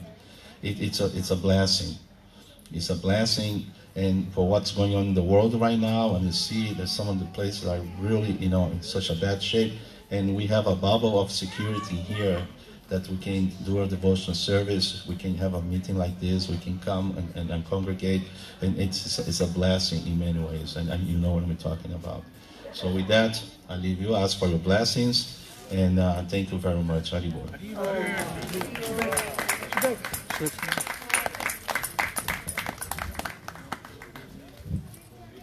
it's a blessing. It's a blessing. And for what's going on in the world right now, and you see that some of the places are really, in such a bad shape, and we have a bubble of security here that we can do our devotional service, we can have a meeting like this, we can come and congregate, and it's a blessing in many ways, and you know what I'm talking about. So with that, I leave you, ask for your blessings, and thank you very much. Haribol.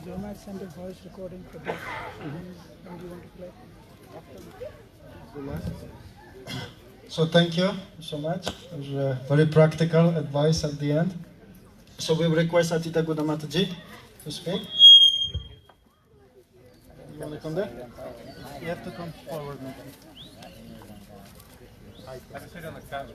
They might send a voice recording for this. When do you want to play? So thank you so much. It was very practical advice at the end. So we request Atita Guda Mataji to speak. You want to come there? You have to come forward, maybe. I can sit on the couch.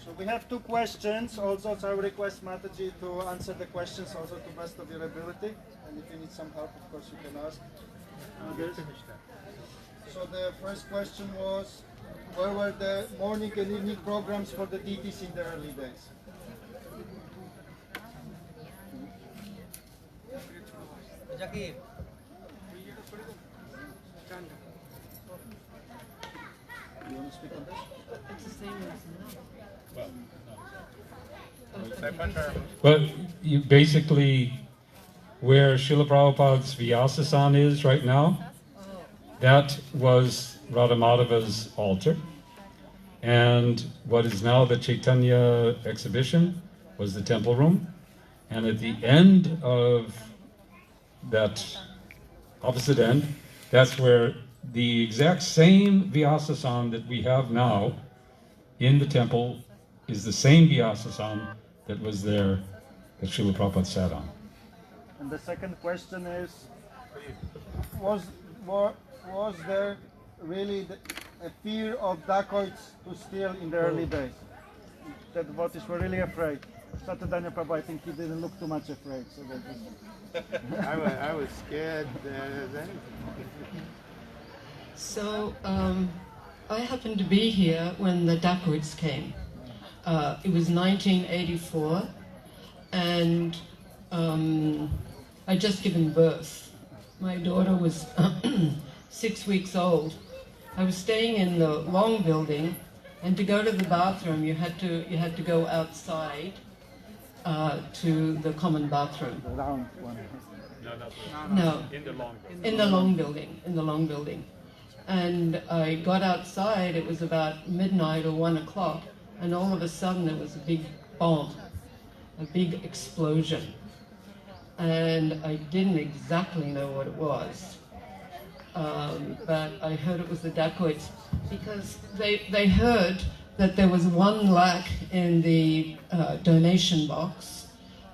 So we have 2 questions also, so I will request Mataji to answer the questions also to best of your ability. And if you need some help, of course, you can ask. So the first question was, where were the morning and evening programs for the deities in the early days? You want to speak on this? Well, you basically where Srila Prabhupada's Vyasasan is right now, that was Radhamadava's altar. And what is now the Chaitanya exhibition was the temple room. And at the end of that opposite end, that's where the exact same Vyasasana that we have now in the temple is the same Vyasasana that was there that Srila Prabhupada sat on. And the second question is, was there really a fear of dacoits to steal in the early days? The devotees were really afraid. Satadanya Prabhu, I think he didn't look too much afraid. So that was... I was scared as anything. So I happened to be here when the dacoits came. It was 1984, and I'd just given birth. My daughter was 6 weeks old. I was staying in the long building, and to go to the bathroom, you had to go outside to the common bathroom. The round one. No, In the long building. in the long building. And I got outside, it was about midnight or 1 o'clock, and all of a sudden there was a big bomb, a big explosion. And I didn't exactly know what it was, but I heard it was the dacoits, because they heard that there was 1 lakh in the donation box,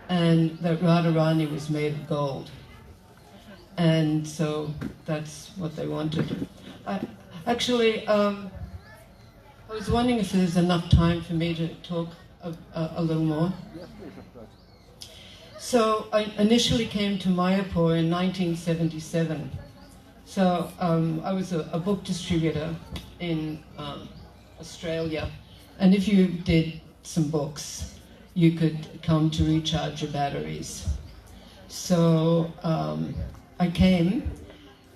and that Radharani was made of gold. And so that's what they wanted. Actually, I was wondering if there's enough time for me to talk a little more. Yes, please, of course. So I initially came to Mayapur in 1977. So I was a book distributor in Australia, and if you did some books, you could come to recharge your batteries. So I came,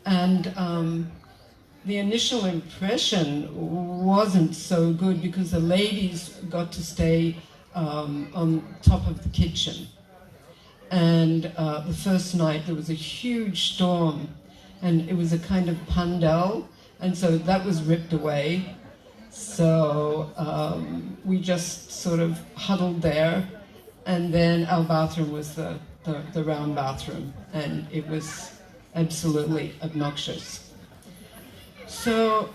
and the initial impression wasn't so good because the ladies got to stay on top of the kitchen. And the first night there was a huge storm, and it was a kind of pandal, and so that was ripped away. So we just sort of huddled there, and then our bathroom was the round bathroom, and it was absolutely obnoxious. So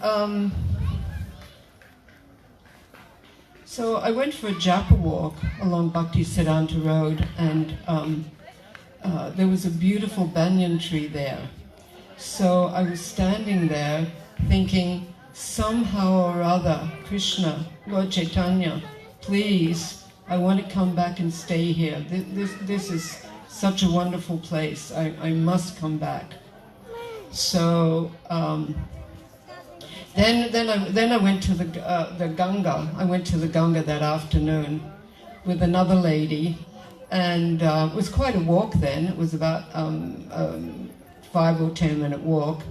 I went for a japa walk along Bhakti Siddhanta Road, and there was a beautiful banyan tree there. So I was standing there thinking, somehow or other, Krishna, Lord Chaitanya, please, I want to come back and stay here. This is such a wonderful place. I must come back. So then I went to the Ganga. I went to the Ganga that afternoon with another lady, and it was quite a walk then. It was about 5 or 10 minute walk,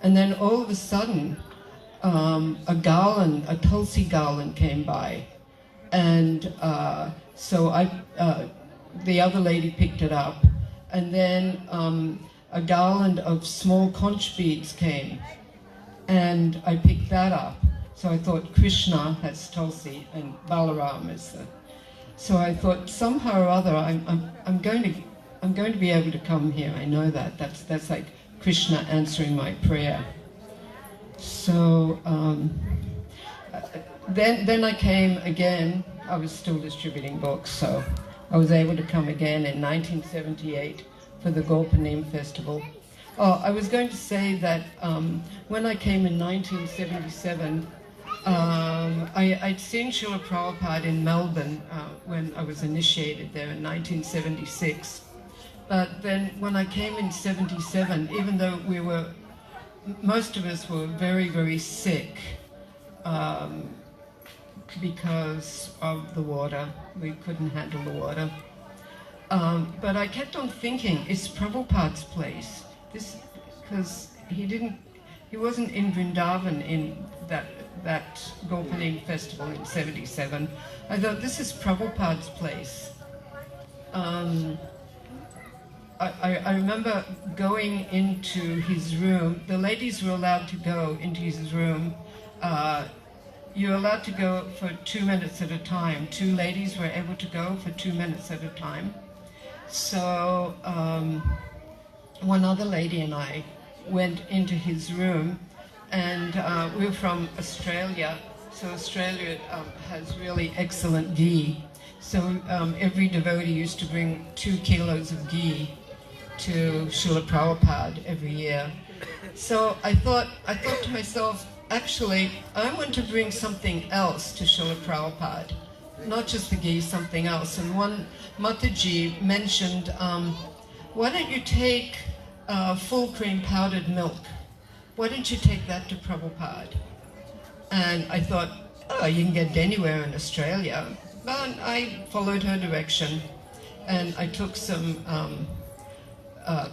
and then all of a sudden a garland, a tulsi garland came by, and so the other lady picked it up, and then a garland of small conch beads came, and I picked that up. So I thought Krishna has tulsi and Balaram is the. So I thought somehow or other I'm going to be able to come here. I know that. That's like Krishna answering my prayer. So then I came again. I was still distributing books, so I was able to come again in 1978 for the Gorpanim Festival. Oh, I was going to say that when I came in 1977, I'd seen Srila Prabhupada in Melbourne when I was initiated there in 1976. But then when I came in 77, even though most of us were very, very sick because of the water, we couldn't handle the water. But I kept on thinking, it's Prabhupada's place. Because he wasn't in Vrindavan in that Gorpanim festival in 77. I thought, this is Prabhupada's place. I remember going into his room. The ladies were allowed to go into his room. You're allowed to go for 2 minutes at a time. 2 ladies were able to go for 2 minutes at a time. So one other lady and I went into his room, and we were from Australia. So Australia has really excellent ghee. So every devotee used to bring 2 kilos of ghee to Srila Prabhupada every year. So I thought to myself, actually, I want to bring something else to Srila Prabhupada, not just the ghee, something else. And one Mataji mentioned, why don't you take full cream powdered milk? Why don't you take that to Prabhupada? And I thought, oh, you can get it anywhere in Australia. But I followed her direction, and I took some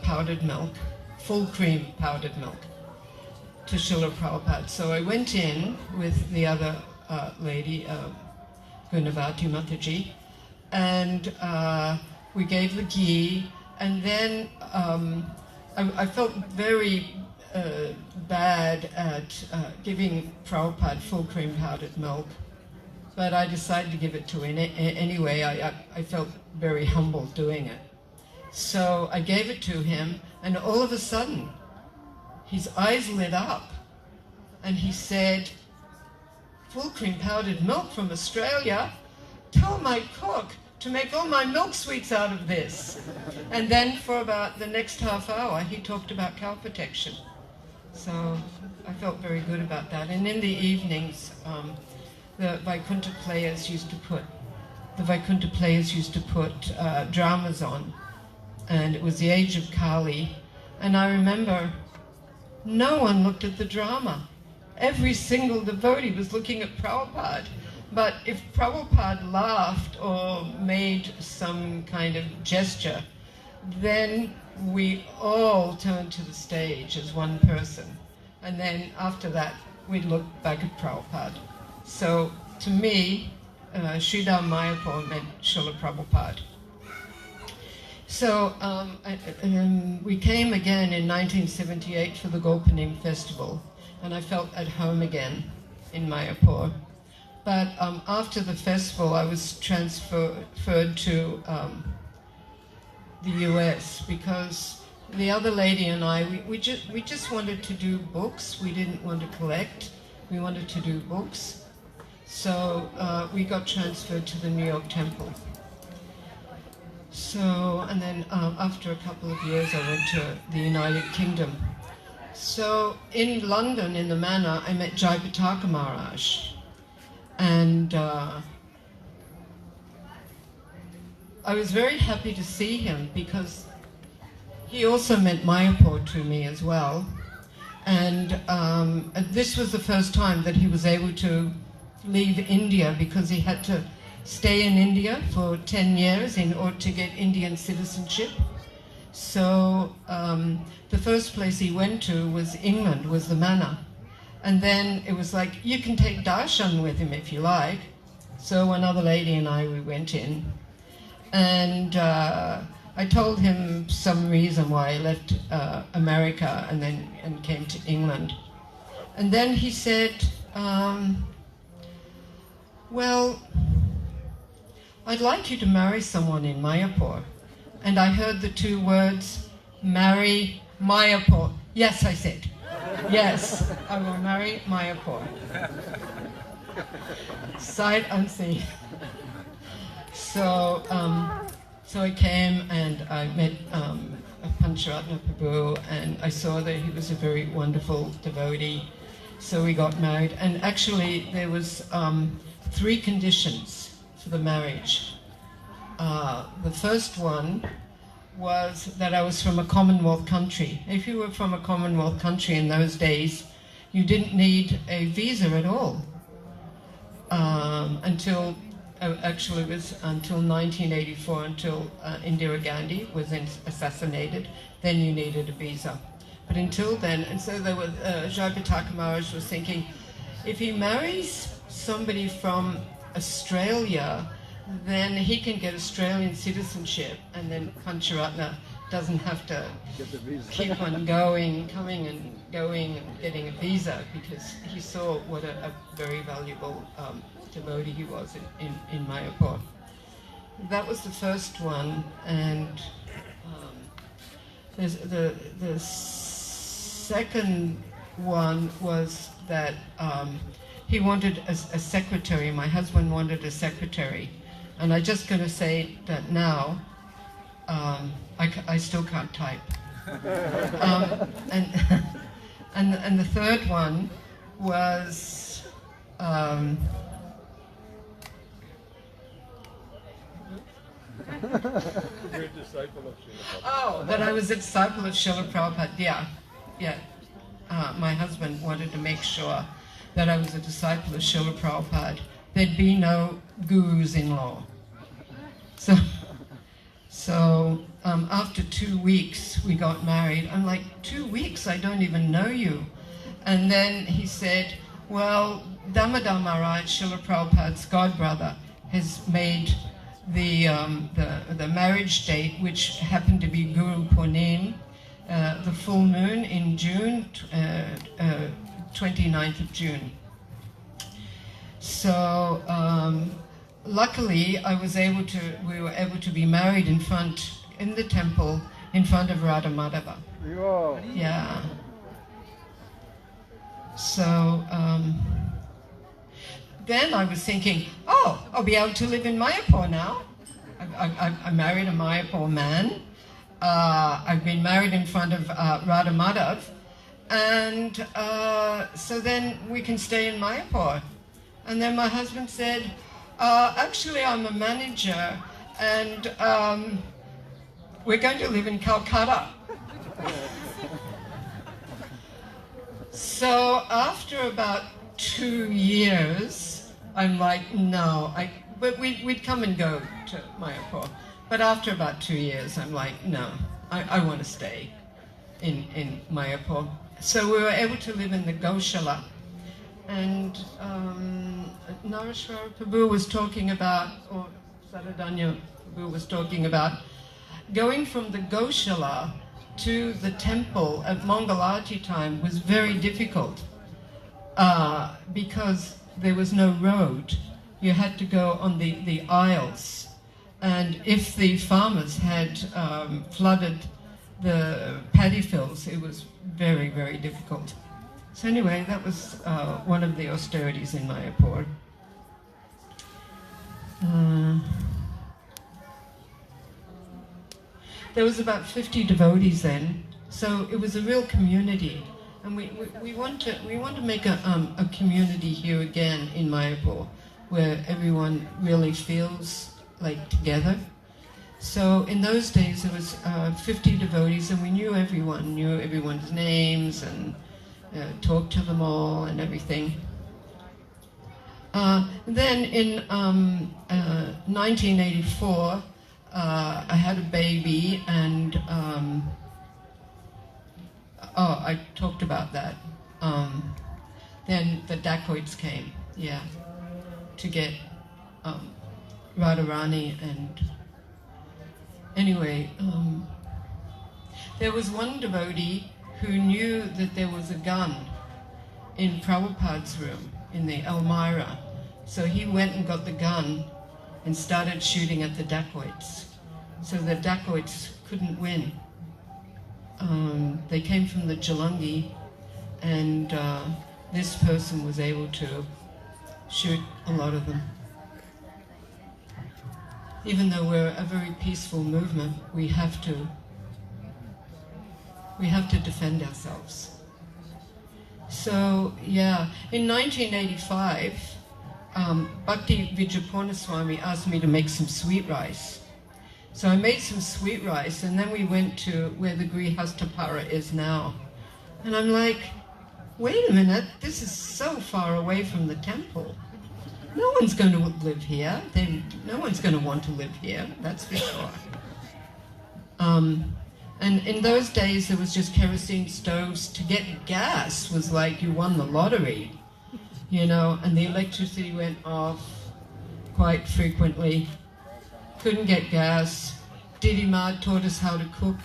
powdered milk, full cream powdered milk, to Srila Prabhupada. So I went in with the other lady, Gunavati Mataji, and we gave the ghee, and then I felt very bad at giving Prabhupada full cream powdered milk, but I decided to give it to him anyway. I felt very humble doing it. So I gave it to him, and all of a sudden, his eyes lit up, and he said, full cream powdered milk from Australia? Tell my cook to make all my milk sweets out of this. And then for about the next half hour, he talked about cow protection. So I felt very good about that. And in the evenings, the Vaikuntha players used to put dramas on, and it was the age of Kali. And I remember no one looked at the drama. Every single devotee was looking at Prabhupada. But if Prabhupada laughed or made some kind of gesture, then we all turned to the stage as one person. And then after that, we'd look back at Prabhupada. So to me, Sridhar Mayapur meant Srila Prabhupada. So we came again in 1978 for the Golpanim Festival, and I felt at home again in Mayapur. But after the festival, I was transferred to the US, because the other lady and I, we just wanted to do books. We didn't want to collect. We wanted to do books. So we got transferred to the New York Temple. So, and then after a couple of years, I went to the United Kingdom. So in London, in the Manor, I met Jayapataka Maharaj. And I was very happy to see him, because he also meant Mayapur to me as well. And this was the first time that he was able to leave India, because he had to stay in India for 10 years in order to get Indian citizenship. So the first place he went to was England, was the Manor. And then it was like, you can take darshan with him if you like. So another lady and I, we went in. And I told him some reason why I left America and came to England. And then he said, well, I'd like you to marry someone in Mayapur. And I heard the 2 words, marry Mayapur. Yes, I said. Yes, I will marry Mayapur. Sight unseen. So I came and I met Pancharatna Prabhu, and I saw that he was a very wonderful devotee. So we got married, and actually there was 3 conditions for the marriage. The first one was that I was from a Commonwealth country. If you were from a Commonwealth country in those days, you didn't need a visa at all. Until 1984, until Indira Gandhi was assassinated, then you needed a visa. But until then, and so there was, Jayapataka Maharaj was thinking, if he marries somebody from Australia, then he can get Australian citizenship, and then Pancharatna doesn't have to Get the visa. keep on coming and going and getting a visa, because he saw what a very valuable devotee he was in Mayapur. That was the first one, and there's the second one was that he wanted a secretary. My husband wanted a secretary, and I'm just going to say that now. I still can't type. And the third one was that I was a disciple of Srila Prabhupada. Yeah. My husband wanted to make sure that I was a disciple of Srila Prabhupada. There'd be no gurus-in-law. So after 2 weeks, we got married. I'm like, 2 weeks? I don't even know you. And then he said, well, Damodar Maharaj, Srila Prabhupada's godbrother, has made the marriage date, which happened to be Guru Purnim, the full moon in June, 29th of June. So luckily, we were able to be married in the temple in front of Radha Madhava. Yeah. So then I was thinking, oh, I'll be able to live in Mayapur now. I married a Mayapur man. I've been married in front of Radha Madhav. And so then we can stay in Mayapur. And then my husband said, actually, I'm a manager, and we're going to live in Calcutta. So after about 2 years, I'm like, no. But we'd come and go to Mayapur. But after about 2 years, I'm like, no, I want to stay in Mayapur. So we were able to live in the Goshala. And Nareshwara Prabhu was talking about, or Saradanya Prabhu was talking about, going from the Goshala to the temple at Mangalarti time was very difficult because there was no road. You had to go on the aisles. And if the farmers had flooded the paddy fields, it was very, very difficult. So anyway, that was one of the austerities in Mayapur. There was about 50 devotees then, so it was a real community, and we want to make a community here again in Mayapur, where everyone really feels like together. So in those days there was 50 devotees, and we knew everyone's names and talked to them all and everything. Then in 1984, I had a baby, and I talked about that. Then the dacoits came, to get Radharani, and anyway, there was one devotee who knew that there was a gun in Prabhupada's room in the Elmira. So he went and got the gun and started shooting at the dacoits. So the dacoits couldn't win. They came from the Jalangi, and this person was able to shoot a lot of them. Even though we're a very peaceful movement, we have to defend ourselves. So in 1985, Bhakti Vijayapurna Swami asked me to make some sweet rice. So I made some sweet rice, and then we went to where the Grihastapara is now. And I'm like, wait a minute, this is so far away from the temple. No one's going to live here. No one's going to want to live here, that's for sure. And in those days, there was just kerosene stoves. To get gas was like you won the lottery, and the electricity went off quite frequently. Couldn't get gas. Didi Ma taught us how to cook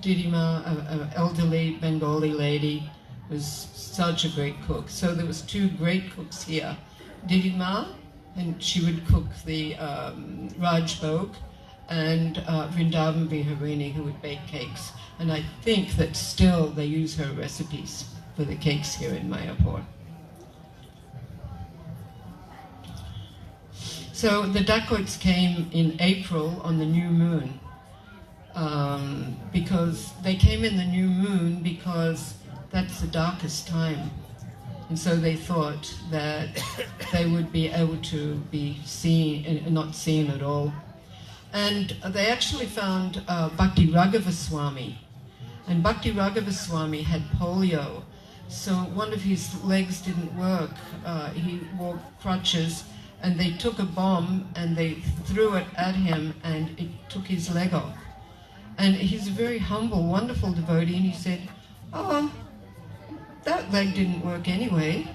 Didima, an elderly Bengali lady, was such a great cook. So there was two great cooks here. Didima, and she would cook the Raj Bhog, and Vrindavan Biharini, who would bake cakes. And I think that still they use her recipes for the cakes here in Mayapur. So the dacoits came in April on the new moon, because they came in the new moon because that's the darkest time. And so they thought that they would be able to be seen, not seen at all. And they actually found Bhakti Raghavaswamy. And Bhakti Raghavaswamy had polio. So one of his legs didn't work. He wore crutches, and they took a bomb and they threw it at him, and it took his leg off. And he's a very humble, wonderful devotee, and he said, "Oh, that leg didn't work anyway."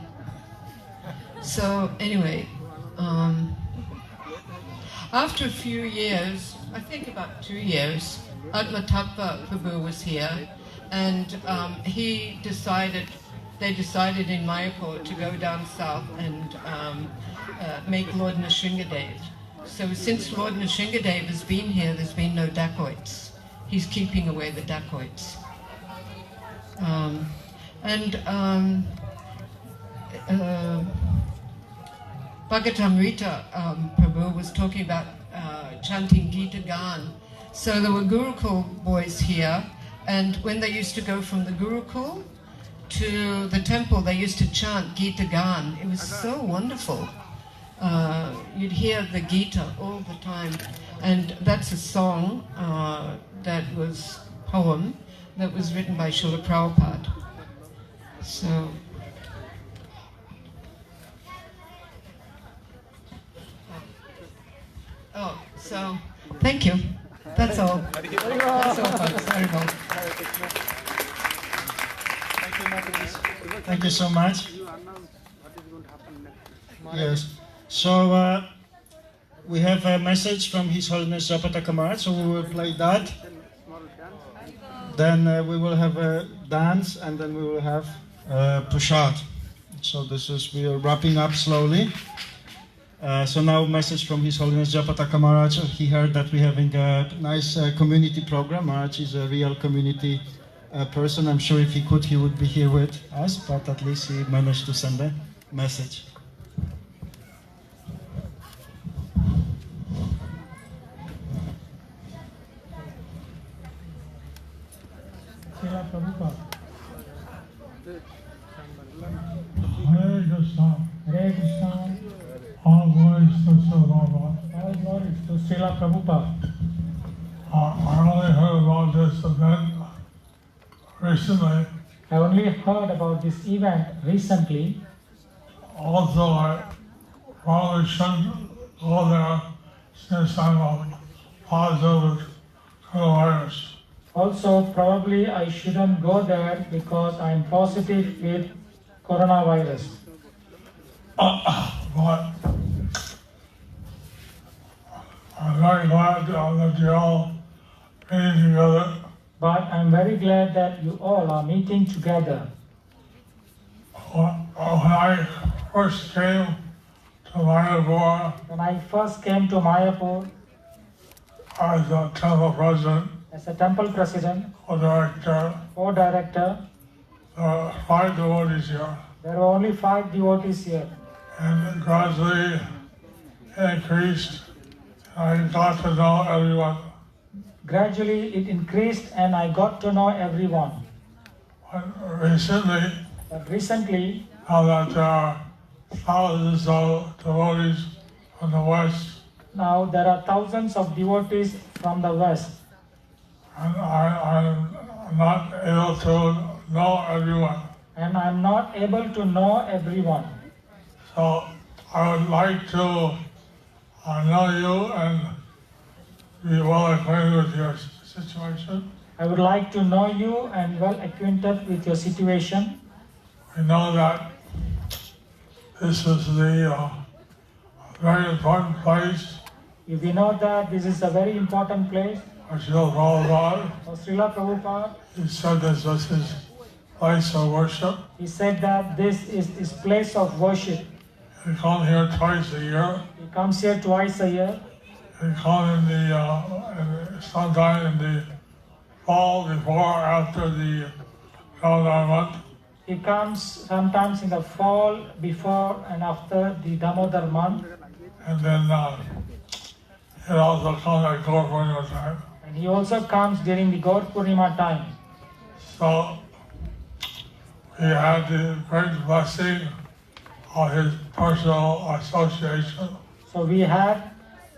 So anyway, after a few years, I think about 2 years, Atmatappa Prabhu was here, and they decided in Mayapur to go down south and make Lord Nrsingadev. So since Lord Nrsingadev has been here, there's been no dacoits. He's keeping away the dacoits. Bhagavatamrita Prabhu was talking about chanting Gita Gan. So there were Gurukul boys here, and when they used to go from the Gurukul to the temple, they used to chant Gita Gan. It was so wonderful. You'd hear the Gita all the time. And that's a song poem that was written by Srila Prabhupada. So, so thank you. That's all. That's all, folks. Haribol. Thank you so much. Yes. So we have a message from His Holiness Japataka Maharaj, so we will play that. Then we will have a dance, and then we will have prasad. So we are wrapping up slowly. So now a message from His Holiness Japataka Maharaj. He heard that we're having a nice community program. Maharaj is a real community person. I'm sure if he could, he would be here with us, but at least he managed to send a message. Hare Krishna. Hare Krishna. All glories to Srila Prabhupada. All glories to Srila Prabhupada. I only heard about this event recently. I only heard about this event recently. Also, I probably shouldn't go there since I'm positive with coronavirus. Also, probably I shouldn't go there because I'm positive with coronavirus. But I'm very glad that you're all meeting together. But I'm very glad that you all are meeting together. When I first came to Mayapur, I was a temple president. As a temple president, co-director, there were 5 devotees here. There were only 5 devotees here. And it gradually increased. I got to know everyone. Gradually it increased and I got to know everyone. But recently, now that there are thousands of devotees from the West. Now there are thousands of devotees from the West. And I'm not able to know everyone. And I'm not able to know everyone. So I would like to know you and be well acquainted with your situation. I would like to know you and well acquainted with your situation. We know that this is the very important place. We know that this is a very important place. Srila Prabhupada. Srila Prabhupada, He said this was his place of worship. he said that this is his place of worship. He comes here twice a year. He comes here twice a year. He comes sometime in the fall, before or after the Ramadan month. He comes sometimes in the fall, before and after the Damodar month. And then he also comes at Gaur Purnima time. And he also comes during the Gaur Purnima time. So he had the great blessing of his personal association. So we had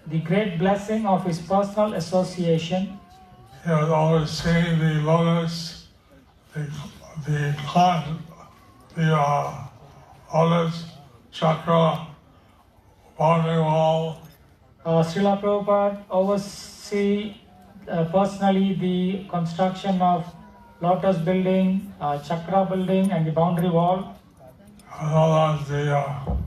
the great blessing of his personal association. He was always seeing the lotus, the lotus chakra, boundary wall. Srila Prabhupada oversee personally the construction of lotus building, chakra building and the boundary wall. As well as the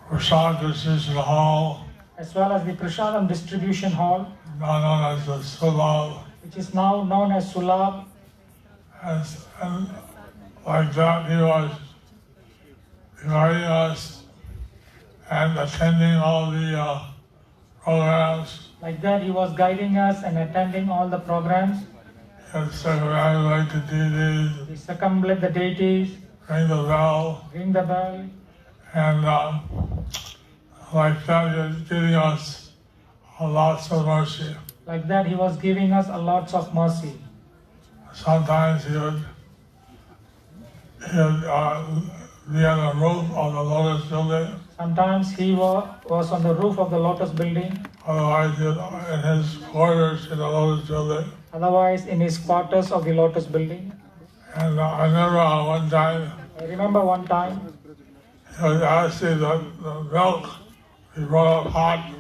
Prasad Distribution Hall, as well as the Prasadam Distribution Hall, now known as the Sulab. which is now known as Sulab. And like that, he was guiding us and attending all the programs. Like that, he was guiding us and attending all the programs. He circumambulate the deities, He circumambulate the deities, ring the bell, ring the bell, and like that, he was giving us lots of mercy. like that, he was giving us a lots of mercy. Sometimes he would be on the roof of the Lotus building. Sometimes he was on the roof of the Lotus building. Otherwise, he was in his quarters in the Lotus building. Otherwise, in his quarters of the Lotus building. And I remember one time, I remember one time, he was asking the milk be brought up hot.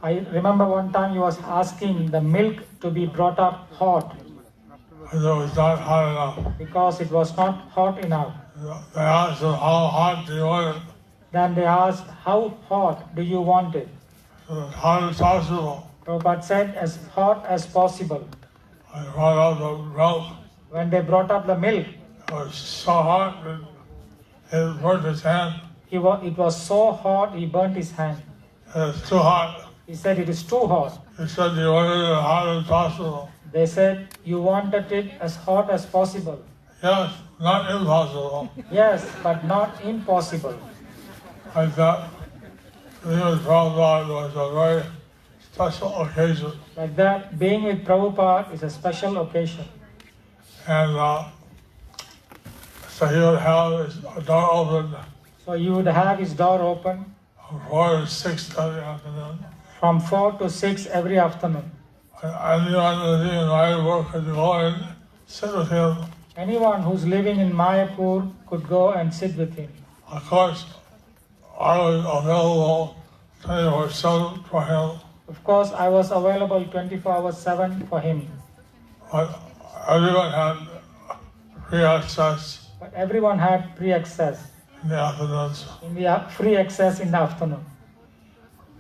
I remember one time he was asking the milk to be brought up hot Because it was not hot enough. because it was not hot enough. They asked him, how hot do you want it? Then they asked, how hot do you want it? As hot as possible. Prabhupada said, as hot as possible. I brought up the milk. When they brought up the milk, It was so hot that it burnt his hand. it was so hot, he burnt his hand. It was too hot. He said, it is too hot. He said, you wanted it as hot as possible. They said, you wanted it as hot as possible. Yes, not impossible. Yes, but not impossible. I thought being with Prabhupada was a very special occasion. Like that, being with Prabhupada is a special occasion. And so he would have his door open So you would have his door open from 4 to 6 every afternoon. from 4 to 6 every afternoon. Anyone living in Mayapur could go and sit with him. Anyone who's living in Mayapur could go and sit with him. Of course, I was available 24/7 for him, Of course, I was available 24 hours 7 for him. but everyone had free access But everyone had free access, in the afternoons. free access in the afternoon.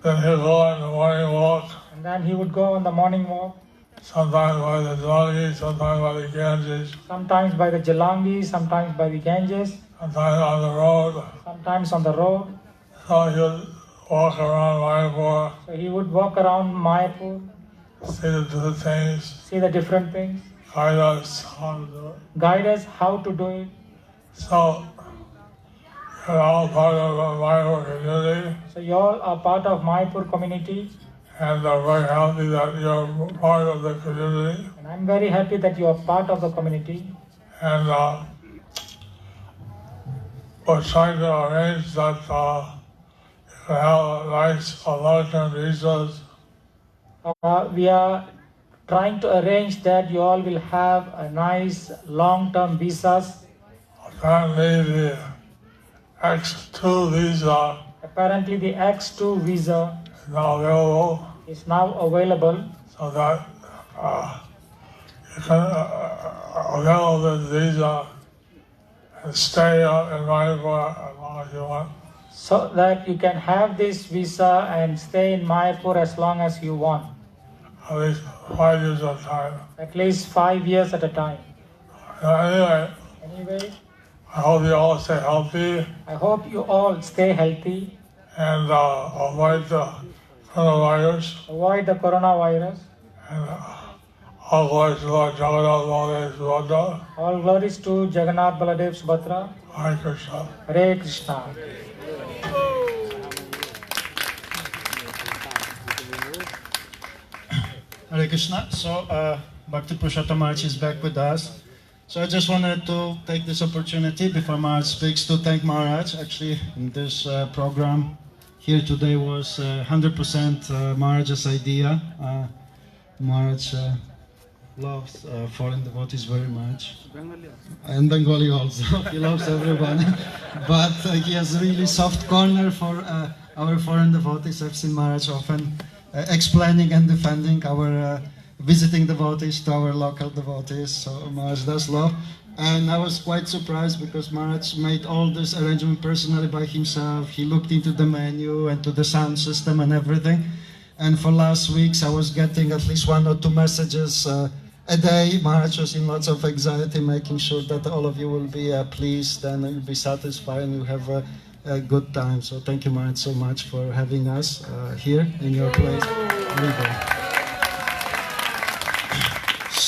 Then he'd go on the morning walk, And then he would go on the morning walk, sometimes by the Jalangi, sometimes by the Ganges, sometimes by the Jalangi, sometimes by the Ganges, sometimes on the road. sometimes on the road. So he would walk around Mayapur, So he would walk around Mayapur, see the different things, see the different things, guide us how to do it. guide us how to do it. So you're all part of the Mayapur community, So you all are part of Mayapur community, and I'm very happy that you're part of the community. and I'm very happy that you are part of the community. And we're trying to arrange that you can have nice long-term visas. We are trying to arrange that you all will have a nice long-term visas. Apparently the X2 visa Apparently the X2 visa is now available, is now available, so that you can avail this visa and stay in Mayapur as long as you want. so that you can have this visa and stay in Mayapur as long as you want. at least 5 years at a time. At least 5 years at a time. Anyway, I hope you all stay healthy I hope you all stay healthy, and avoid the coronavirus. avoid the coronavirus. And all glories to Lord Jagannath Baladev Subhadra. All glories to Jagannath Baladev Subhadra. Hare Krishna. Hare Krishna. Hare Krishna. So, Bhakti Purushottam Maharaj is back with us. So I just wanted to take this opportunity before Maharaj speaks to thank Maharaj. Actually, in this program here today was 100% Maharaj's idea. Maharaj loves foreign devotees very much. And Bengali also. He loves everyone. But he has a really soft corner for our foreign devotees. I've seen Maharaj often explaining and defending our visiting devotees to our local devotees. So Maharaj does love. And I was quite surprised because Maharaj made all this arrangement personally by himself. He looked into the menu and to the sound system and everything. And for last weeks, I was getting at least 1 or 2 messages a day. Maharaj was in lots of anxiety, making sure that all of you will be pleased and you'll be satisfied and you have a good time. So thank you, Maharaj, so much for having us here in your place.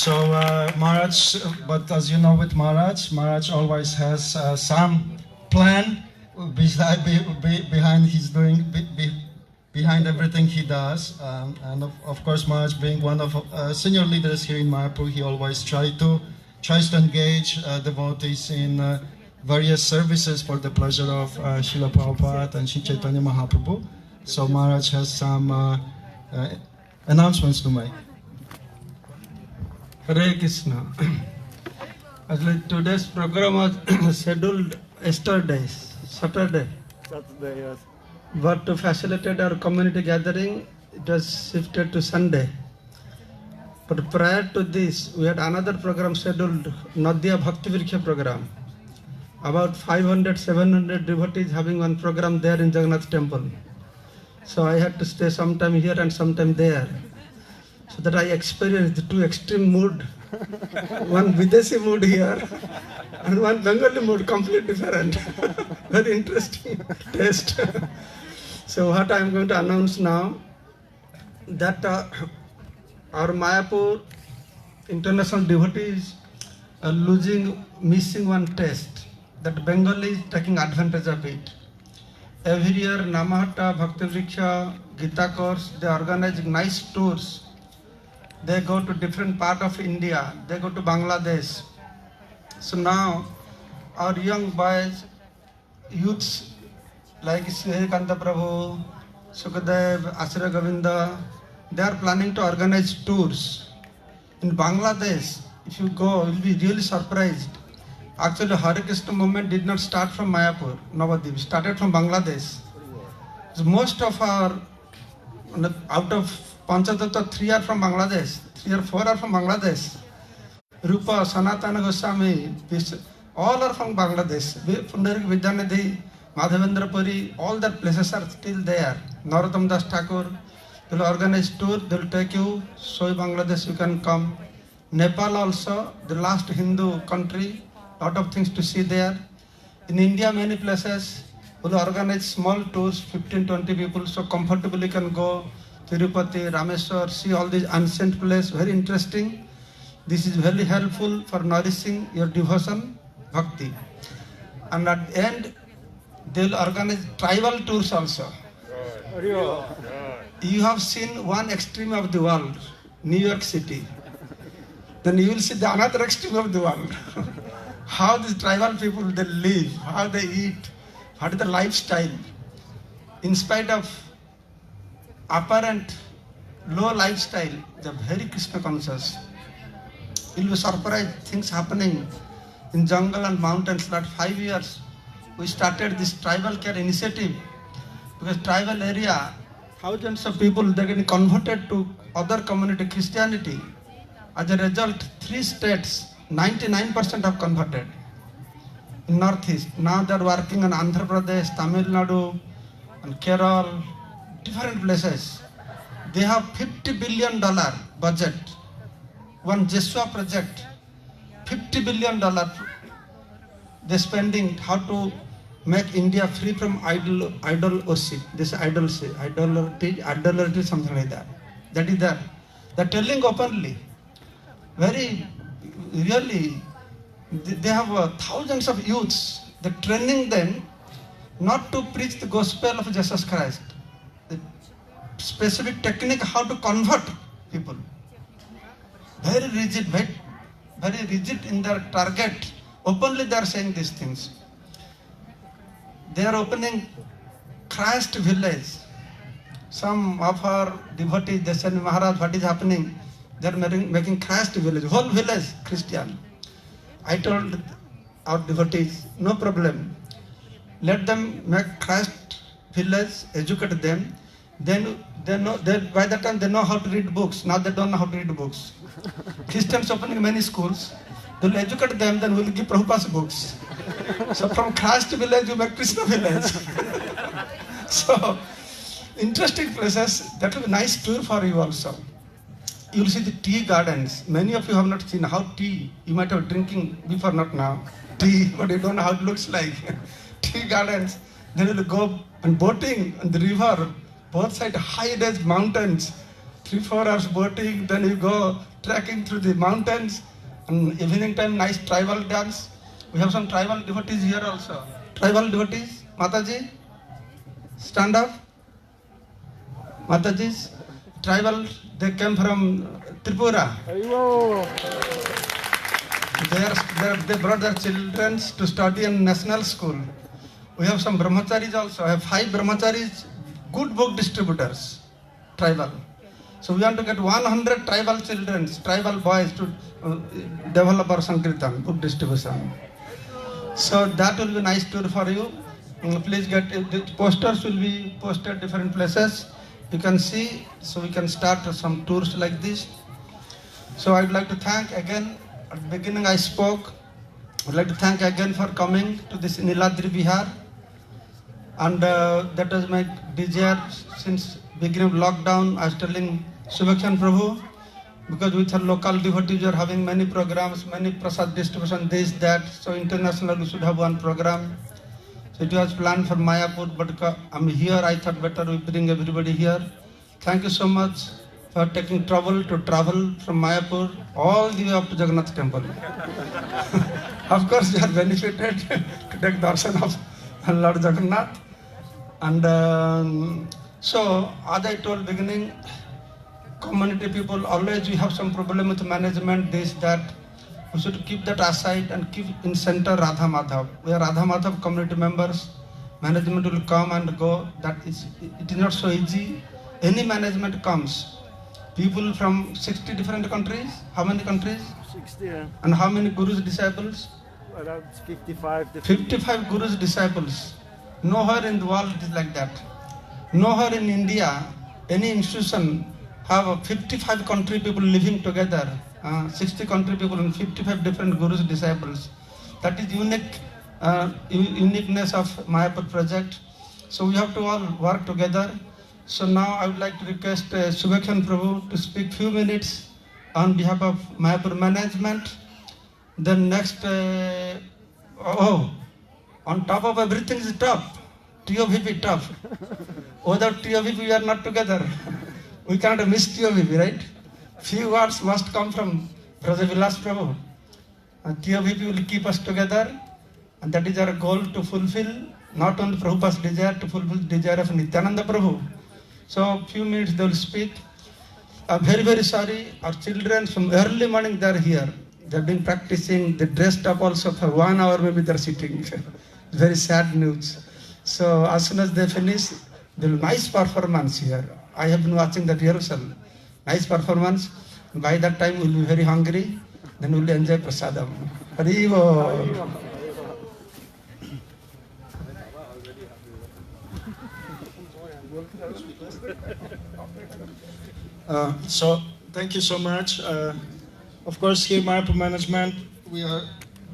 So Maharaj, but as you know with Maharaj always has some plan behind his doing, behind everything he does. And of course, Maharaj being one of senior leaders here in Mayapur, he always tries to engage devotees in various services for the pleasure of Srila Prabhupada and Sri Chaitanya Mahaprabhu. So Maharaj has some announcements to make. Hare Krishna. Actually, today's program was scheduled yesterday, Saturday. Saturday, yes. But to facilitate our community gathering, it was shifted to Sunday. But prior to this, we had another program scheduled, Nadia Bhakti Vriksha program. About 500, 700 devotees having one program there in Jagannath temple. So I had to stay sometime here and sometime there. So that I experienced the 2 extreme mood. One Videshi mood here and one Bengali mood, completely different. Very interesting taste. So what I am going to announce now, that our Mayapur international devotees are missing one taste, that Bengali is taking advantage of it. Every year, Namahatta, Bhakti Vriksha, Gita course, they organize nice tours. They go to different part of India. They go to Bangladesh. So now, our young boys, youths like Sri Kanta Prabhu, Sukadev, Asura Govinda, they are planning to organize tours. In Bangladesh, if you go, you'll be really surprised. Actually, Hare Krishna movement did not start from Mayapur, Navadip. It started from Bangladesh. So most of our, out of Panchatattva, 3 are from Bangladesh, 3 or 4 are from Bangladesh. Rupa, Sanatana Goswami, all are from Bangladesh. Pundarik Vidyanidhi, Madhavendra Puri, all their places are still there. Narottam Das Thakur, they will organize tour, they will take you, so Bangladesh you can come. Nepal also, the last Hindu country, lot of things to see there. In India, many places will organize small tours, 15-20 people, so comfortably can go. Tirupati, Rameswar, see all these ancient places, very interesting. This is very helpful for nourishing your devotion, bhakti. And at the end, they will organize tribal tours also. You have seen one extreme of the world, New York City. Then you will see the another extreme of the world. How these tribal people, they live, how they eat, what is the lifestyle. In spite of apparent low lifestyle, they are very Krishna conscious. You'll be surprised things happening in jungle and mountains. Last 5 years, we started this tribal care initiative because tribal area, thousands of people, they're getting converted to other community Christianity. As a result, 3 states, 99% have converted. In Northeast, now they're working in Andhra Pradesh, Tamil Nadu, and Kerala, different places. They have $50 billion budget. One Jesua project, $50 billion. They're spending how to make India free from idolatry, something like that. That is that. They're telling openly. Very, really, they have thousands of youths. They're training them not to preach the gospel of Jesus Christ. The specific technique how to convert people. Very rigid, very rigid in their target. Openly they are saying these things. They are opening Christ village. Some of our devotees, they said, Maharaj, what is happening? They are making Christ village, whole village Christian. I told our devotees, no problem. Let them make Christ village, educate them. Then they know, by that time they know how to read books. Now they don't know how to read books. Christians opening many schools. They will educate them, then we will give Prabhupada's books. So from Christ village you make Krishna village. So interesting places. That will be nice tour for you also. You will see the tea gardens. Many of you have not seen how tea, you might have drinking before, not now, tea, but you don't know how it looks like. Tea gardens. Then you will go and boating on the river, both sides high-rise mountains. 3-4 hours boating, then you go trekking through the mountains, and evening time nice tribal dance. We have some tribal devotees here also. Tribal devotees, Mataji, stand up. Mataji's tribal, they came from Tripura. They brought their children to study in national school. We have some brahmacharis also. I have 5 brahmacharis, good book distributors, tribal. So we want to get 100 tribal children, tribal boys to develop our Sankirtan, book distribution. So that will be a nice tour for you. Please get, the posters will be posted different places. You can see, so we can start some tours like this. So I'd like to thank again, at the beginning I spoke, I'd like to thank again for coming to this Niladri Vihar. And that was my desire since beginning of lockdown. I was telling Subhakshan Prabhu, because with our local devotees we are having many programs, many prasad distribution, this, that. So international we should have one program. So it was planned for Mayapur, but I'm here. I thought better we bring everybody here. Thank you so much for taking trouble to travel from Mayapur all the way up to Jagannath temple. Of course, you are benefited to take darshan of Lord Jagannath. And so, as I told beginning, community people, always we have some problem with management, this, that. We should keep that aside and keep in center Radha Madhav. We are Radha Madhav community members. Management will come and go. It is not so easy. Any management comes. People from 60 different countries. How many countries? 60. Yeah. And how many Guru's disciples? Around 55. 55 Guru's disciples. Nowhere in the world it is like that. Nowhere in India, any institution have 55 country people living together. 60 country people and 55 different Guru's disciples. That is uniqueness of Mayapur project. So we have to all work together. So now I would like to request Subhakshan Prabhu to speak few minutes on behalf of Mayapur management. Then next, on top of everything is tough. TOVP tough. Without TOVP we are not together. We can't miss TOVP, right? Few words must come from Brother Vilas Prabhu. TOVP will keep us together, and that is our goal to fulfill not only Prabhupada's desire, to fulfill the desire of Nityananda Prabhu. So few minutes they will speak. I'm very, very sorry. Our children from early morning they are here. They have been practicing. They dressed up also for 1 hour. Maybe they are sitting. Very sad news. So as soon as they finish, there will be nice performance here. I have been watching the rehearsal. Nice performance. By that time we will be very hungry. Then we will enjoy prasadam. Haribo. So thank you so much. Of course, here Mayapur management, we are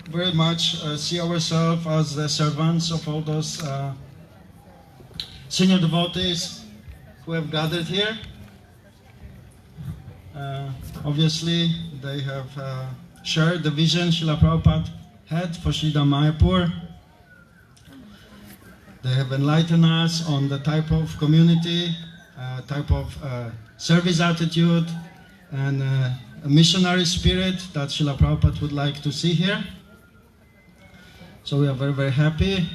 very much see ourselves as the servants of all those senior devotees who have gathered here. Obviously, they have shared the vision Srila Prabhupada had for Sridham Mayapur. They have enlightened us on the type of community, type of service attitude, and a missionary spirit that Srila Prabhupada would like to see here. So we are very, very happy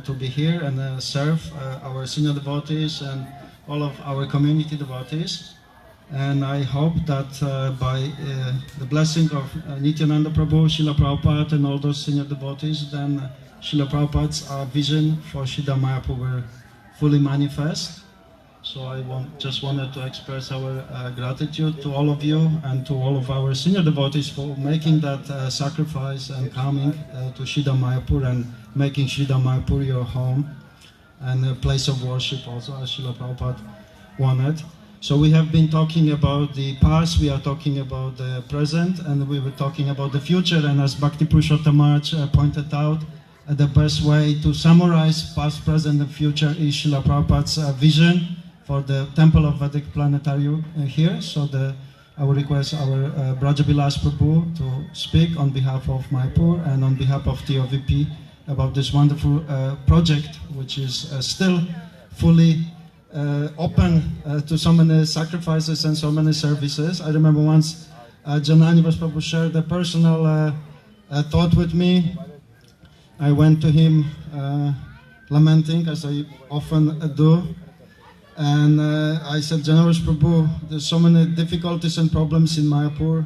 to be here and serve our senior devotees and all of our community devotees. And I hope that by the blessing of Nityananda Prabhu, Srila Prabhupada, and all those senior devotees, then Srila Prabhupada's vision for Sridham Mayapur will fully manifest. So I just wanted to express our gratitude to all of you and to all of our senior devotees for making that sacrifice and coming to Sridham Mayapur and making Sridham Mayapur your home and a place of worship also, as Srila Prabhupada wanted. So we have been talking about the past, we are talking about the present, and we were talking about the future. And as Bhakti Purushottam Maharaj pointed out, the best way to summarize past, present, and future is Srila Prabhupada's vision for the Temple of Vedic Planetarium here. So I will request our Brajabilas Prabhu to speak on behalf of Mayapur and on behalf of TOVP about this wonderful project, which is still fully open to so many sacrifices and so many services. I remember once Jananivas Prabhu shared a personal thought with me. I went to him lamenting, as I often do, and I said, Jananivas Prabhu, there's so many difficulties and problems in Mayapur.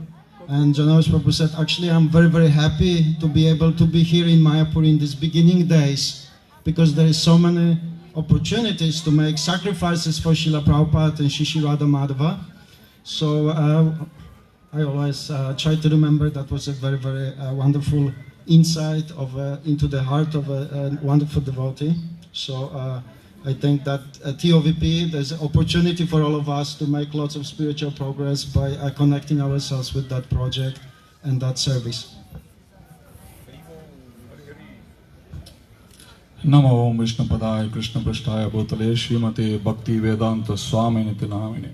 And Jananivas Prabhu said, actually I'm very, very happy to be able to be here in Mayapur in these beginning days, because there is so many opportunities to make sacrifices for Srila Prabhupada and Shri Radha Madhava. So I always try to remember that was a very, very wonderful insight into the heart of a wonderful devotee. So I think that at TOVP there's an opportunity for all of us to make lots of spiritual progress by connecting ourselves with that project and that service. Namo Om Vishnu Padaya Krishna Prasthaya Bhutale Srimate Bhakti Vedanta Swamini Namine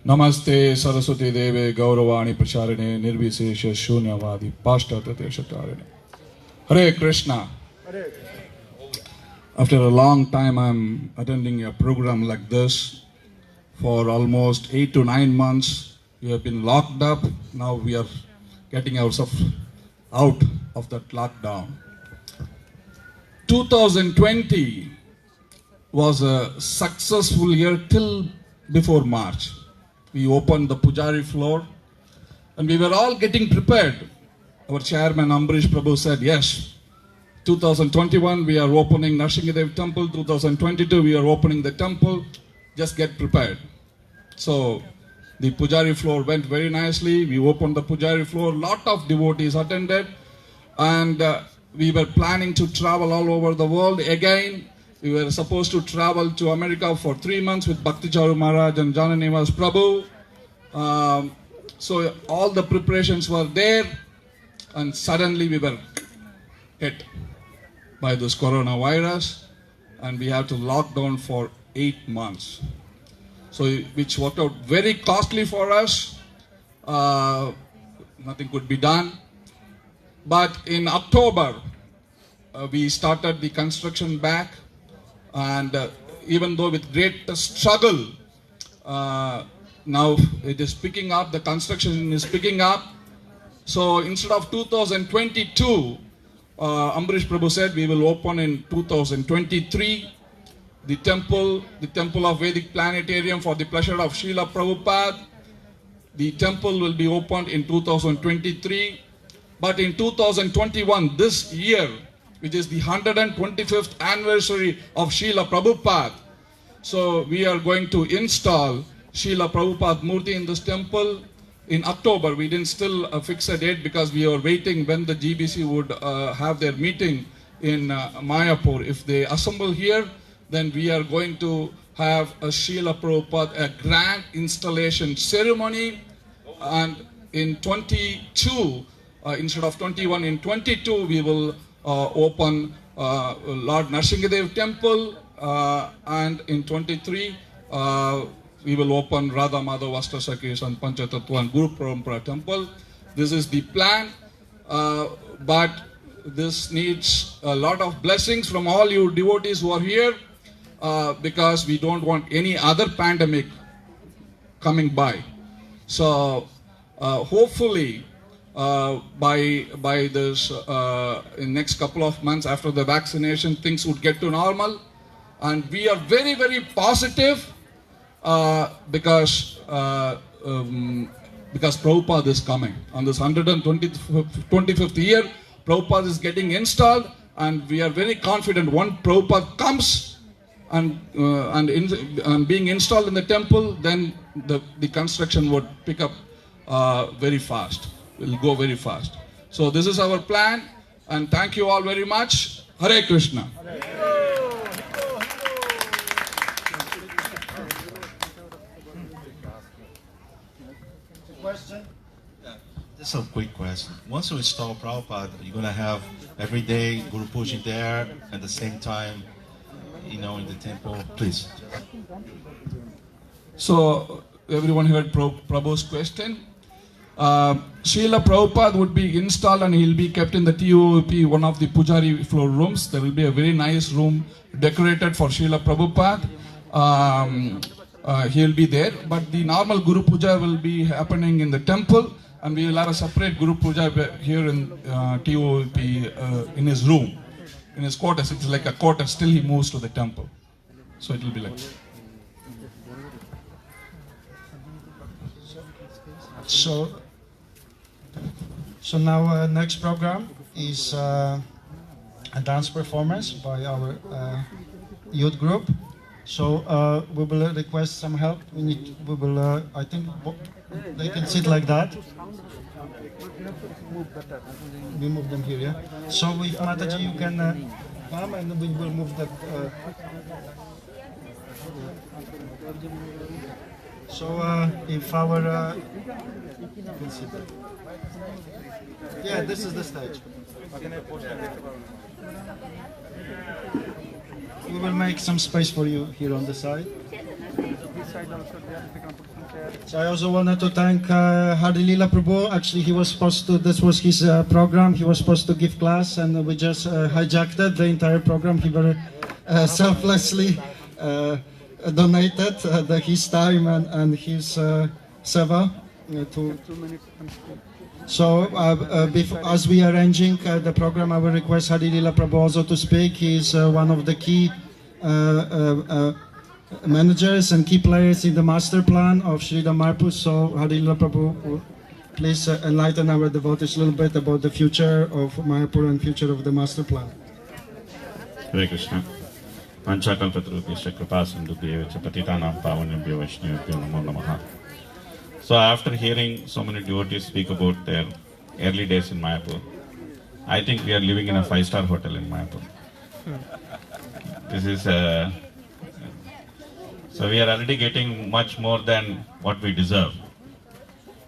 Namaste Saraswati Deve Gauravani Pracharine Nirvisesha Shunyavadi Pashtata Deshatarine. Hare Krishna. After a long time I'm attending a program like this. For almost 8 to 9 months we have been locked up. Now we are getting ourselves out of that lockdown. 2020 was a successful year till before March. We opened the Pujari floor and we were all getting prepared. Our chairman Ambarish Prabhu said, yes, 2021 we are opening Narsinghadev temple, 2022 we are opening the temple, just get prepared. So the Pujari floor went very nicely. We opened the Pujari floor, lot of devotees attended, and we were planning to travel all over the world. Again, we were supposed to travel to America for 3 months with Bhakti Charu Maharaj and Jananivas Prabhu. So all the preparations were there, and suddenly we were hit by this coronavirus, and we had to lock down for 8 months. So which worked out very costly for us. Nothing could be done. But in October, we started the construction back, and even though with great struggle, now it is picking up, the construction is picking up. So instead of 2022, Ambarish Prabhu said we will open in 2023 the temple of Vedic Planetarium for the pleasure of Srila Prabhupada. The temple will be opened in 2023. But in 2021, this year, which is the 125th anniversary of Srila Prabhupada, so we are going to install Srila Prabhupada Murti in this temple in October. We didn't still fix a date because we are waiting when the GBC would have their meeting in Mayapur. If they assemble here, then we are going to have a Srila Prabhupada, a grand installation ceremony, and in 22, instead of 21, in 22 we will open Lord Narsinghadev temple, and in 23 we will open Radha Madhav Astasakis and Panchatattva and Guru Parampara temple. This is the plan, but this needs a lot of blessings from all you devotees who are here, because we don't want any other pandemic coming by. So hopefully by this in next couple of months after the vaccination, things would get to normal, and we are very, very positive because Prabhupada is coming on this 125th year. Prabhupada is getting installed, and we are very confident when Prabhupada comes and being installed in the temple, then the construction would pick up very fast. It will go very fast. So this is our plan, and thank you all very much. Hare Krishna. Question? Just a quick question. Once you install Prabhupada, you're going to have every day Guru Puja there at the same time, in the temple. Please. So everyone heard Prabhu's question. Srila Prabhupada would be installed and he'll be kept in the TOP, one of the Pujari floor rooms. There will be a very nice room decorated for Srila Prabhupada. He'll be there, but the normal Guru Puja will be happening in the temple, and we will have a separate Guru Puja here in TOP in his room, in his quarters. It's like a quarters till he moves to the temple. So it will be like that. So now next program is a dance performance by our youth group. So we will request some help. We will. I think they can sit like that. We move them here, yeah. So if Mataji, you can come, and we will move that. So if our you can sit. Yeah, this is the stage. We will make some space for you here on the side. So I also wanted to thank Hari Lila Prabhu. Actually, he was supposed to, this was his program. He was supposed to give class, and we just hijacked it, the entire program. He very selflessly donated his time and his seva to. So as we are arranging the program, I will request Hari Lila Prabhu also to speak. He is one of the key managers and key players in the master plan of Sri Mayapur. So Hari Lila Prabhu, please enlighten our devotees a little bit about the future of Mayapur and future of the master plan. Hare Krishna. Panchakalpatarupesya kripa sindhubhyev cha patitanam pavanebhyo vaishnavebhyo namo namaha. So after hearing so many devotees speak about their early days in Mayapur, I think we are living in a 5-star hotel in Mayapur. This is so we are already getting much more than what we deserve.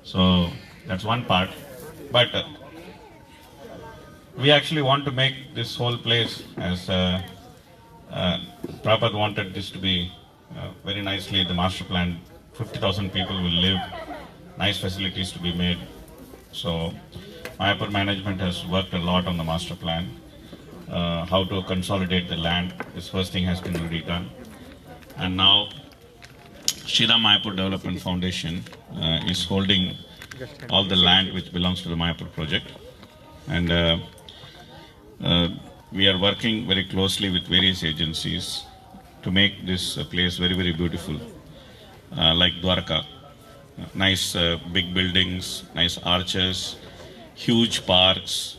So that's one part. But we actually want to make this whole place as Prabhupada wanted this to be very nicely the master plan. 50,000 people will live, nice facilities to be made. So Mayapur management has worked a lot on the master plan, how to consolidate the land. This first thing has been already done. And now Sri Mayapur Development Foundation is holding all the land which belongs to the Mayapur project. And we are working very closely with various agencies to make this place very, very beautiful. Like Dwarka, nice big buildings, nice arches, huge parks,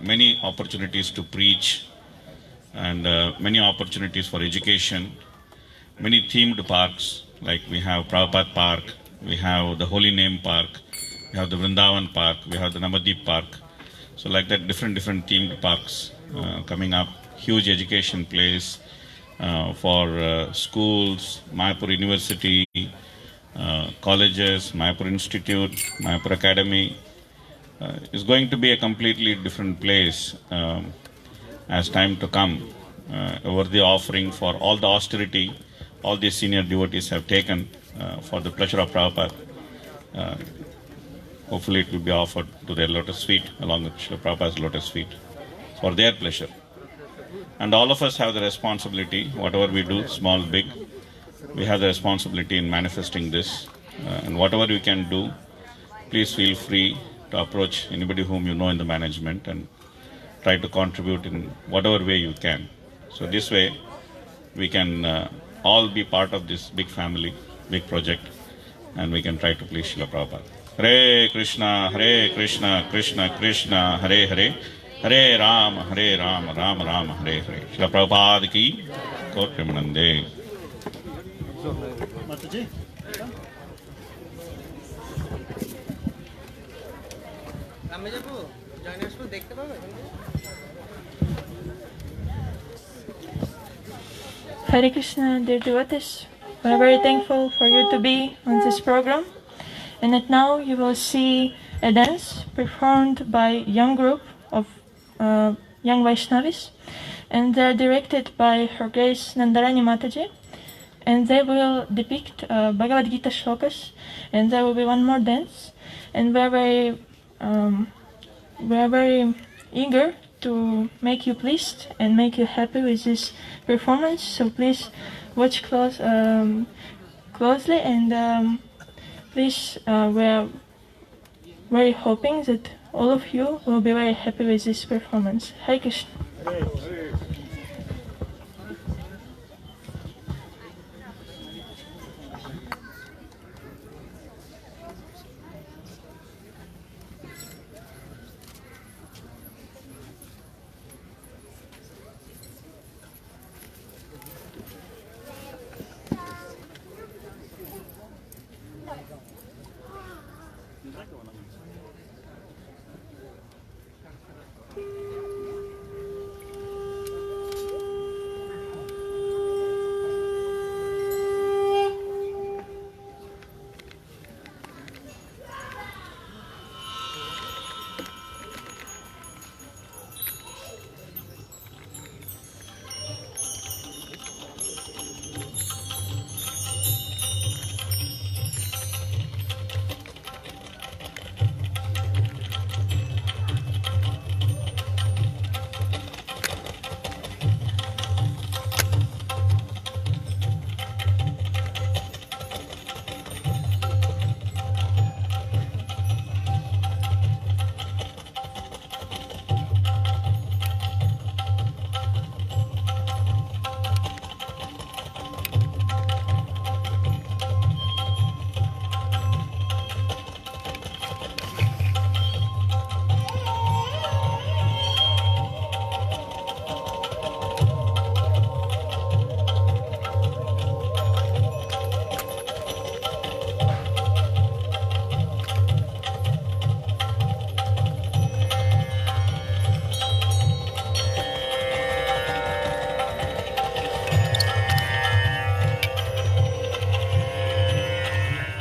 many opportunities to preach, and many opportunities for education, many themed parks, like we have Prabhupada Park, we have the Holy Name Park, we have the Vrindavan Park, we have the Namadeep Park. So like that, different themed parks coming up, huge education place for schools, Mayapur University, colleges, Mayapur Institute, Mayapur Academy. Is going to be a completely different place as time to come. Over the offering for all the austerity all these senior devotees have taken, for the pleasure of Prabhupada. Hopefully it will be offered to their lotus feet along with Srila Prabhupada's lotus feet for their pleasure. And all of us have the responsibility, whatever we do, small, big, we have the responsibility in manifesting this. And whatever we can do, please feel free to approach anybody whom you know in the management and try to contribute in whatever way you can. So this way, we can all be part of this big family, big project, and we can try to please Srila Prabhupada. Hare Krishna, Krishna Krishna, Hare Hare, Hare Rama, Rama Rama, Hare Hare. Srila Prabhupada ki Kor Premanande. Mataji? Hare Krishna, dear devotees. We're very thankful for you to be on this program. And that now you will see a dance performed by a young group of young Vaishnavis. And they're directed by Her Grace Nandarani Mataji. And they will depict Bhagavad Gita shlokas. And there will be one more dance. And we're very eager to make you pleased and make you happy with this performance. So please watch closely and please, we're very hoping that all of you will be very happy with this performance. Hare Krishna.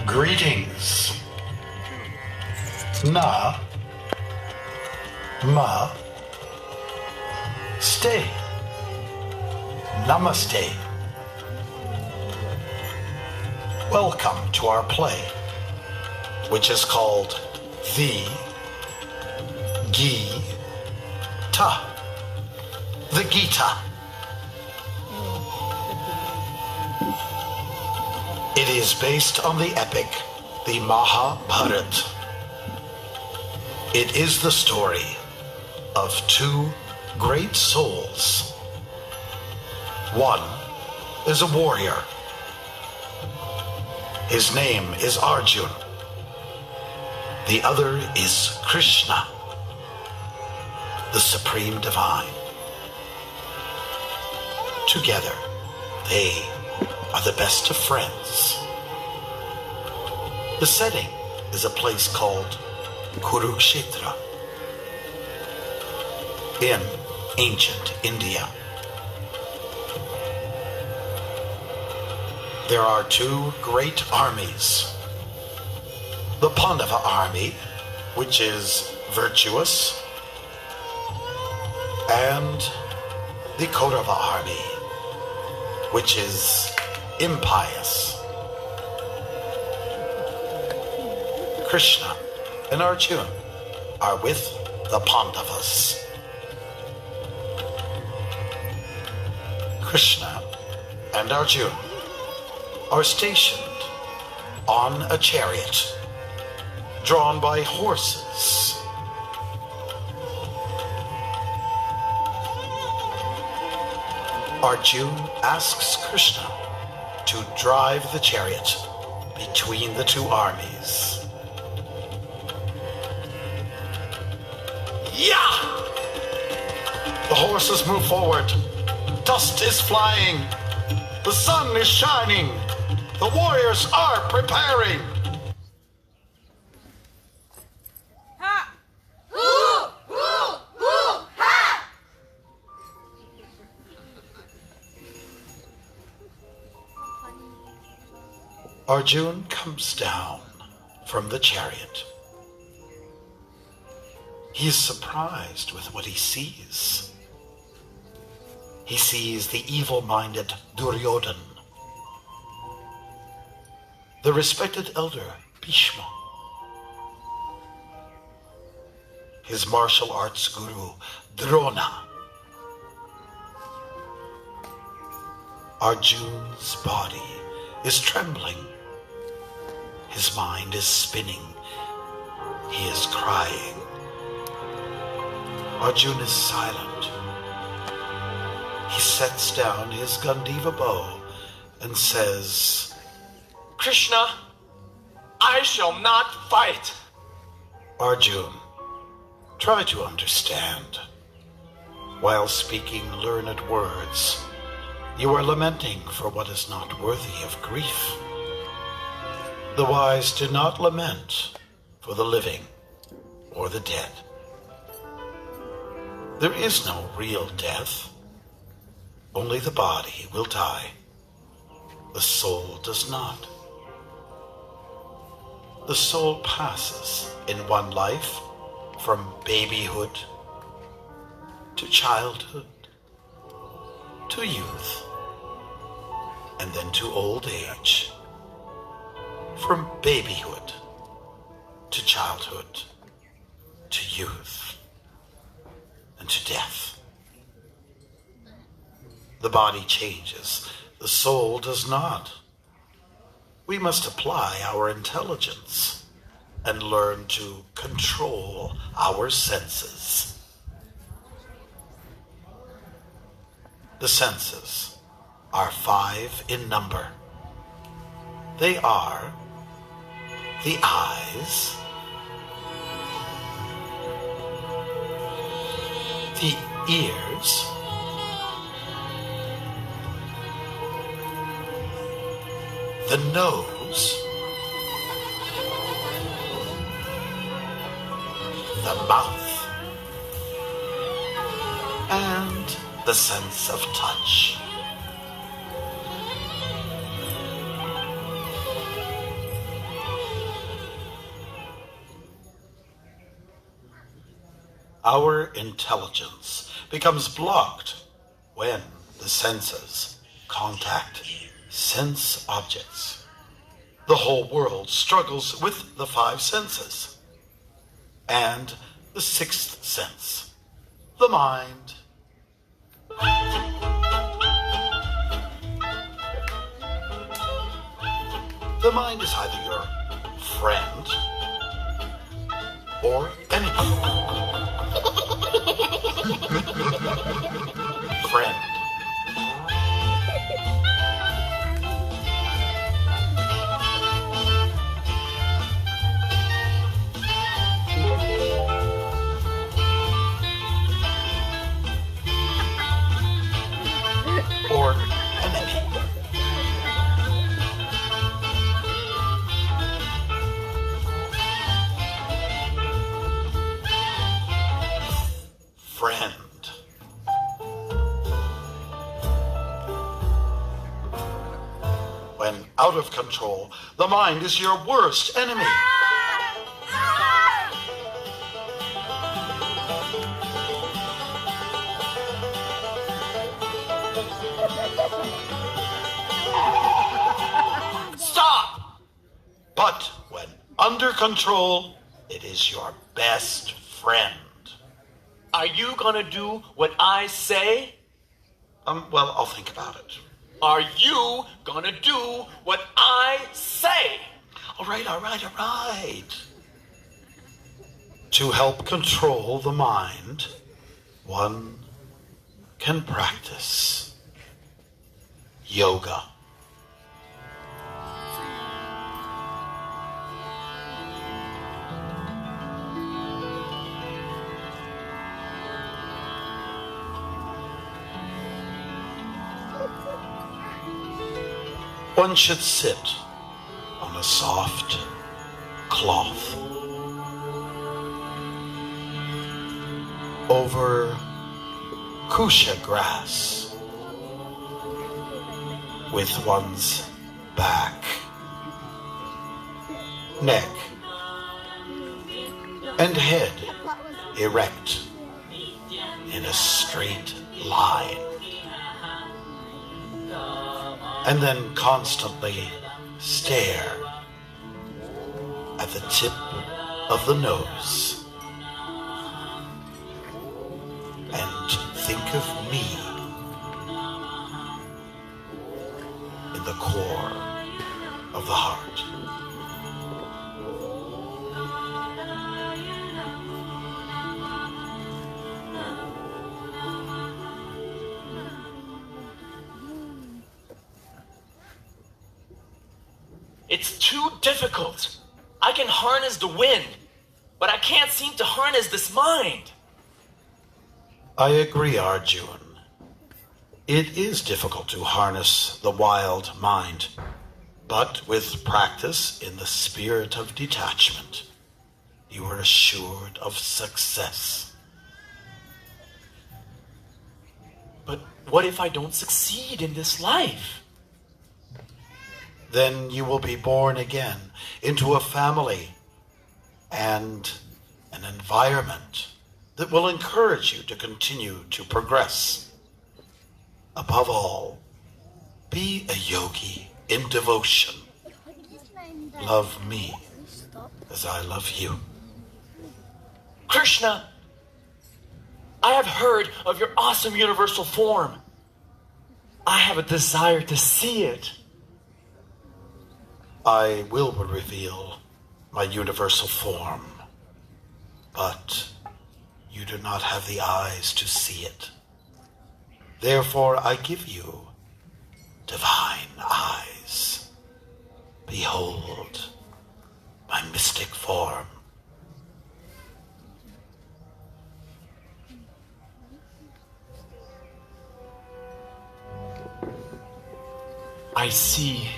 Greetings. Na. Ma. Stay. Namaste. Welcome to our play, which is called The Gita. The Gita. It is based on the epic, the Mahabharata. It is the story of two great souls. One is a warrior. His name is Arjun. The other is Krishna, the Supreme Divine. Together, they are the best of friends. The setting is a place called Kurukshetra in ancient India. There are two great armies. The Pandava army, which is virtuous, and the Kaurava army, which is impious. Krishna and Arjuna are with the Pandavas. Krishna and Arjuna are stationed on a chariot drawn by horses. Arjuna asks Krishna to drive the chariot between the two armies. Yeah! The horses move forward. Dust is flying. The sun is shining. The warriors are preparing. Arjuna comes down from the chariot. He is surprised with what he sees. He sees the evil-minded Duryodhana, the respected elder Bhishma, his martial arts guru Drona. Arjuna's body is trembling. His mind is spinning. He is crying. Arjuna is silent. He sets down his Gandiva bow and says, Krishna, I shall not fight. Arjuna, try to understand. While speaking learned words, you are lamenting for what is not worthy of grief. The wise do not lament for the living or the dead. There is no real death. Only the body will die. The soul does not. The soul passes in one life from babyhood to childhood to youth and then to old age. From babyhood to childhood to youth and to death. The body changes, the soul does not. We must apply our intelligence and learn to control our senses. The senses are 5 in number. They are the eyes, the ears, the nose, the mouth, and the sense of touch. Our intelligence becomes blocked when the senses contact sense objects. The whole world struggles with the 5 senses and the 6th sense, the mind. The mind is either your friend or enemy. Friend. Or enemy. Friend. When out of control, the mind is your worst enemy. Stop! But when Under control, it is your best friend. Are you gonna do what I say? Well, I'll think about it. Are you gonna do what I say? All right. To help control the mind, one can practice yoga. One should sit on a soft cloth over kusha grass with one's back, neck, and head erect in a straight line. And then constantly stare at the tip of the nose and think of me in the core of the heart. It's too difficult. I can harness the wind, but I can't seem to harness this mind. I agree, Arjun. It is difficult to harness the wild mind, but with practice in the spirit of detachment, you are assured of success. But what if I don't succeed in this life? Then you will be born again into a family and an environment that will encourage you to continue to progress. Above all, be a yogi in devotion. Love me as I love you. Krishna, I have heard of your awesome universal form. I have a desire to see it. I will reveal my universal form, but you do not have the eyes to see it. Therefore, I give you divine eyes. Behold my mystic form. I see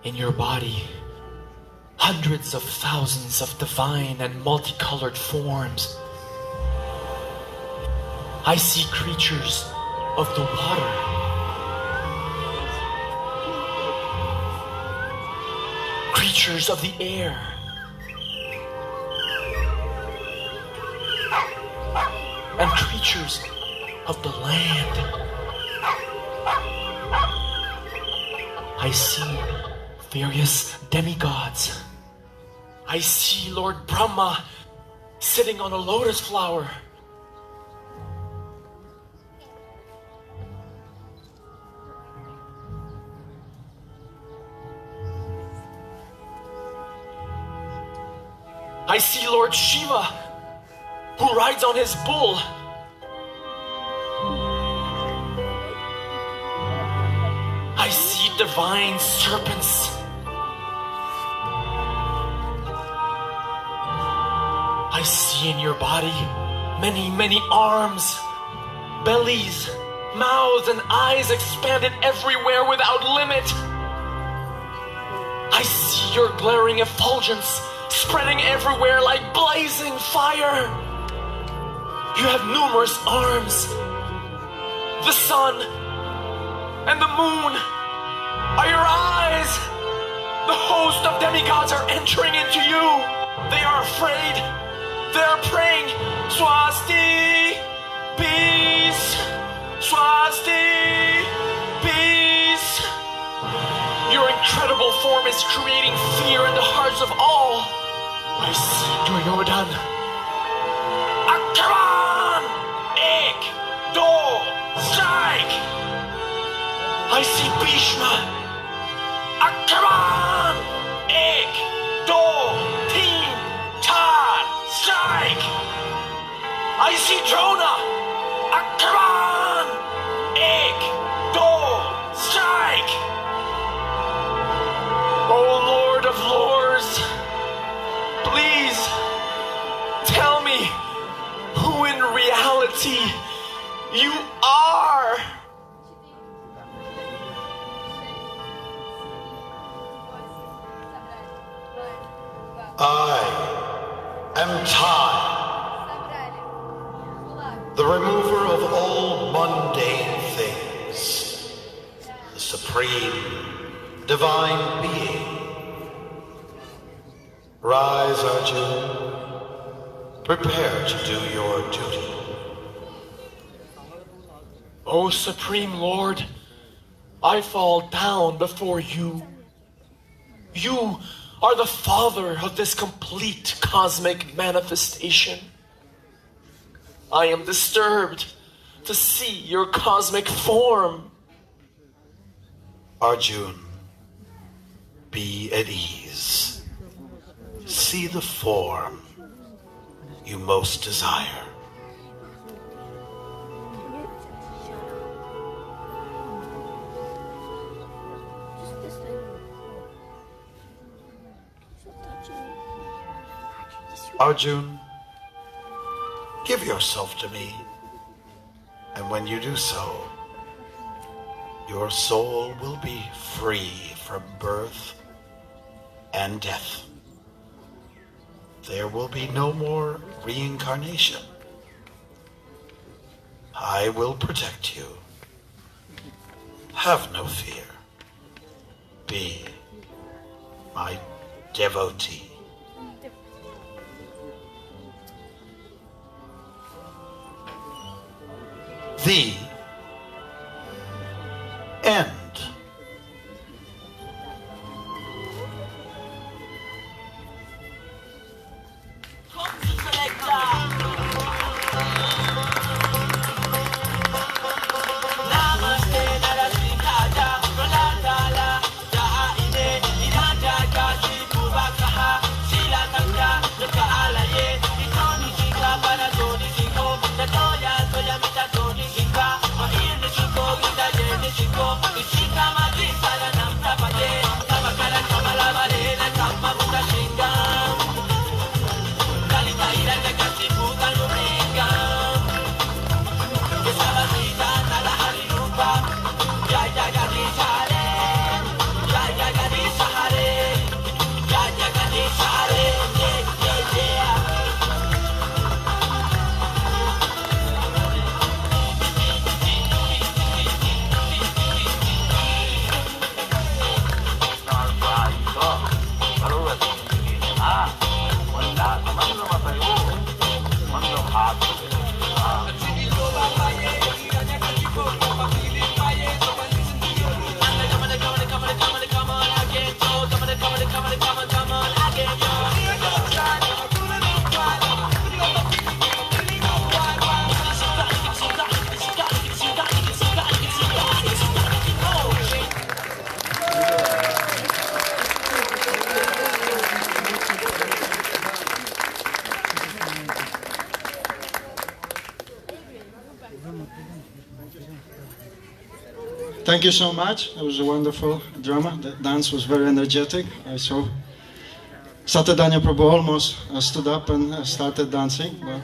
in your body hundreds of thousands of divine and multicolored forms. I see creatures of the water, creatures of the air, and creatures of the land. I see various demigods. I see Lord Brahma sitting on a lotus flower. I see Lord Shiva, who rides on his bull. I see divine serpents. I see in your body many, many arms, bellies, mouths, and eyes expanded everywhere without limit. I see your glaring effulgence spreading everywhere like blazing fire. You have numerous arms. The sun and the moon are your eyes. The host of demigods are entering into you. They are afraid. They are praying, Swasti, peace, Swasti, peace. You Your incredible form is creating fear in the hearts of all. I see Duryodhan. Come on! Ek, do, strike! I see Bhishma. Come on! Ek, do, teen, tar, strike! I see Drona. Come on! Ek, do, strike! Oh Lord of Lords, please tell me who in reality you are. I am time, the remover of all mundane things, the supreme divine being. Rise, Arjuna, prepare to do your duty. O Supreme Lord, I fall down before you. You are the father of this complete cosmic manifestation. I am disturbed to see your cosmic form. Arjuna, be at ease. See the form you most desire. Arjuna, give yourself to me, and when you do so, your soul will be free from birth and death. There will be no more reincarnation. I will protect you. Have no fear. Be my devotee. The end. Thank you so much. It was a wonderful drama. The dance was very energetic. I saw Satadanya Prabhu almost stood up and started dancing, but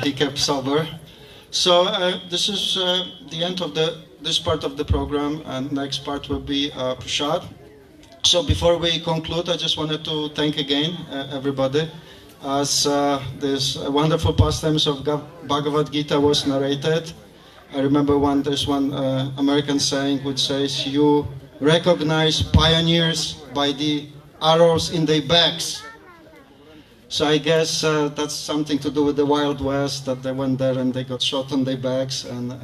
he kept sober. So this is the end of this part of the program, and next part will be Prashad. So before we conclude, I just wanted to thank again everybody, as this wonderful pastimes of Bhagavad Gita was narrated. I remember there's one American saying which says, "You recognize pioneers by the arrows in their backs." So I guess that's something to do with the Wild West, that they went there and they got shot on their backs, and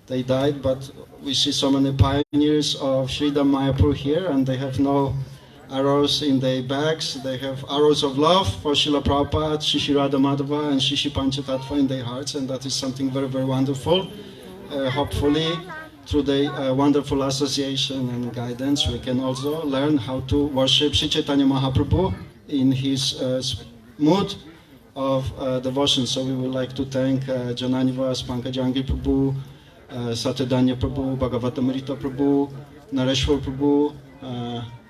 they died, but we see so many pioneers of Sridham Mayapur here, and they have no arrows in their backs. They have arrows of love for Srila Prabhupada, Shishi Radha Madhava, and Shishi Panchatattva in their hearts, and that is something very, very wonderful. Hopefully, through the wonderful association and guidance, we can also learn how to worship Sri Chaitanya Mahaprabhu in his mood of devotion. So we would like to thank Jananivas, Pankajangi Prabhu, Satyadanya Prabhu, Bhagavatamrita Prabhu, Nareshwar Prabhu,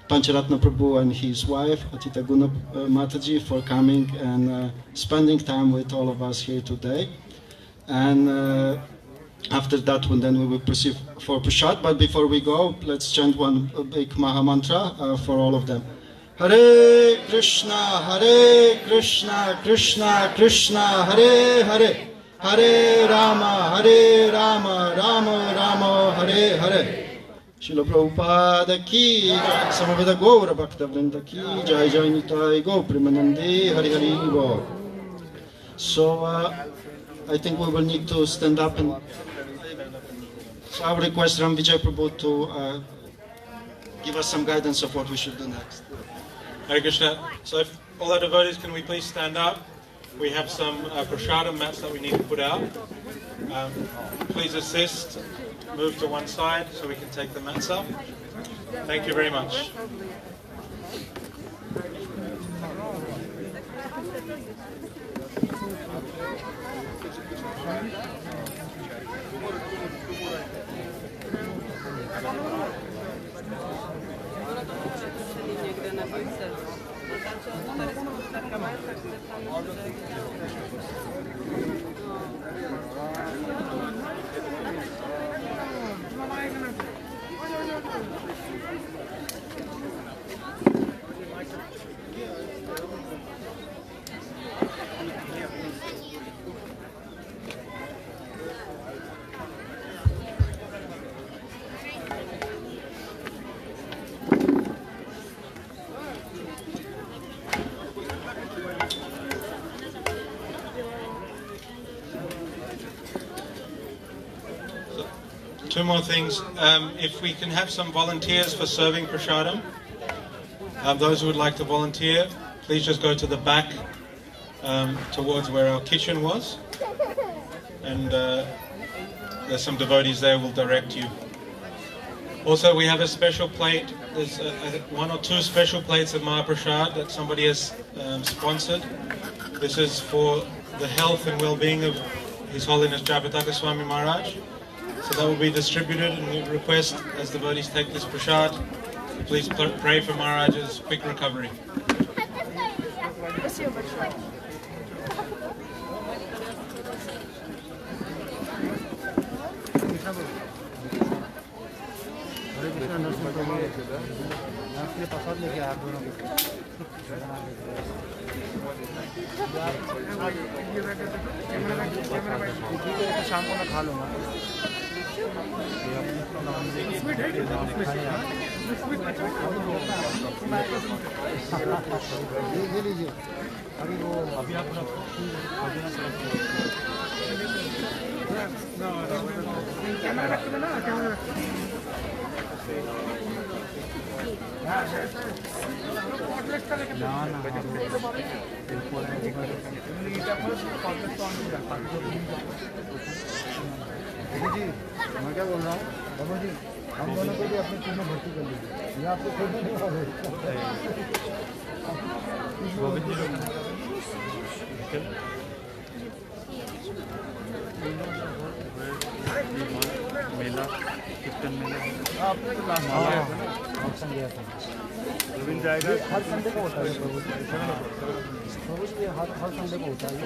Pancharatna Prabhu and his wife, Atita Guna Mataji, for coming and spending time with all of us here today. And after that, then we will proceed for Prashad. But before we go, let's chant one big Maha Mantra for all of them. Hare Krishna, Krishna Krishna, Hare Hare, Hare Rama, Rama Rama, Hare Hare. Srila Prabhupada ki jai, Samaveda Gaura Bhakta Vrinda ki jai, Jai Nitai Go Premanande, Hari Hari Go. So I think we will need to stand up, and so I will request Ram Vijay Prabhu to give us some guidance of what we should do next. Hare Krishna. So if all our devotees, can we please stand up? We have some prasadam mats that we need to put out. Please assist, move to one side so we can take the mats up. Thank you very much. Two more things. If we can have some volunteers for serving prasadam. Those who would like to volunteer, please just go to the back towards where our kitchen was. And there's some devotees there who will direct you. Also, we have a special plate. There's one or two special plates of Mahaprasad that somebody has sponsored. This is for the health and well-being of His Holiness Jayapataka Swami Maharaj. So that will be distributed, and we request, as devotees take this prasad, please pray for Maharaj's quick recovery. मैं क्या बोल रहा हूँ बाबा जी, हम दोनों को भी अपने टीम में भर्ती कर लीजिए। ये आपको खुद नहीं मेला कीर्तन मेला आपने तो लास्ट ऑप्शन दिया था। रविंद्र जाएगा हर संडे को होता है प्रभु जी, प्रभु जी हर संडे को होता है।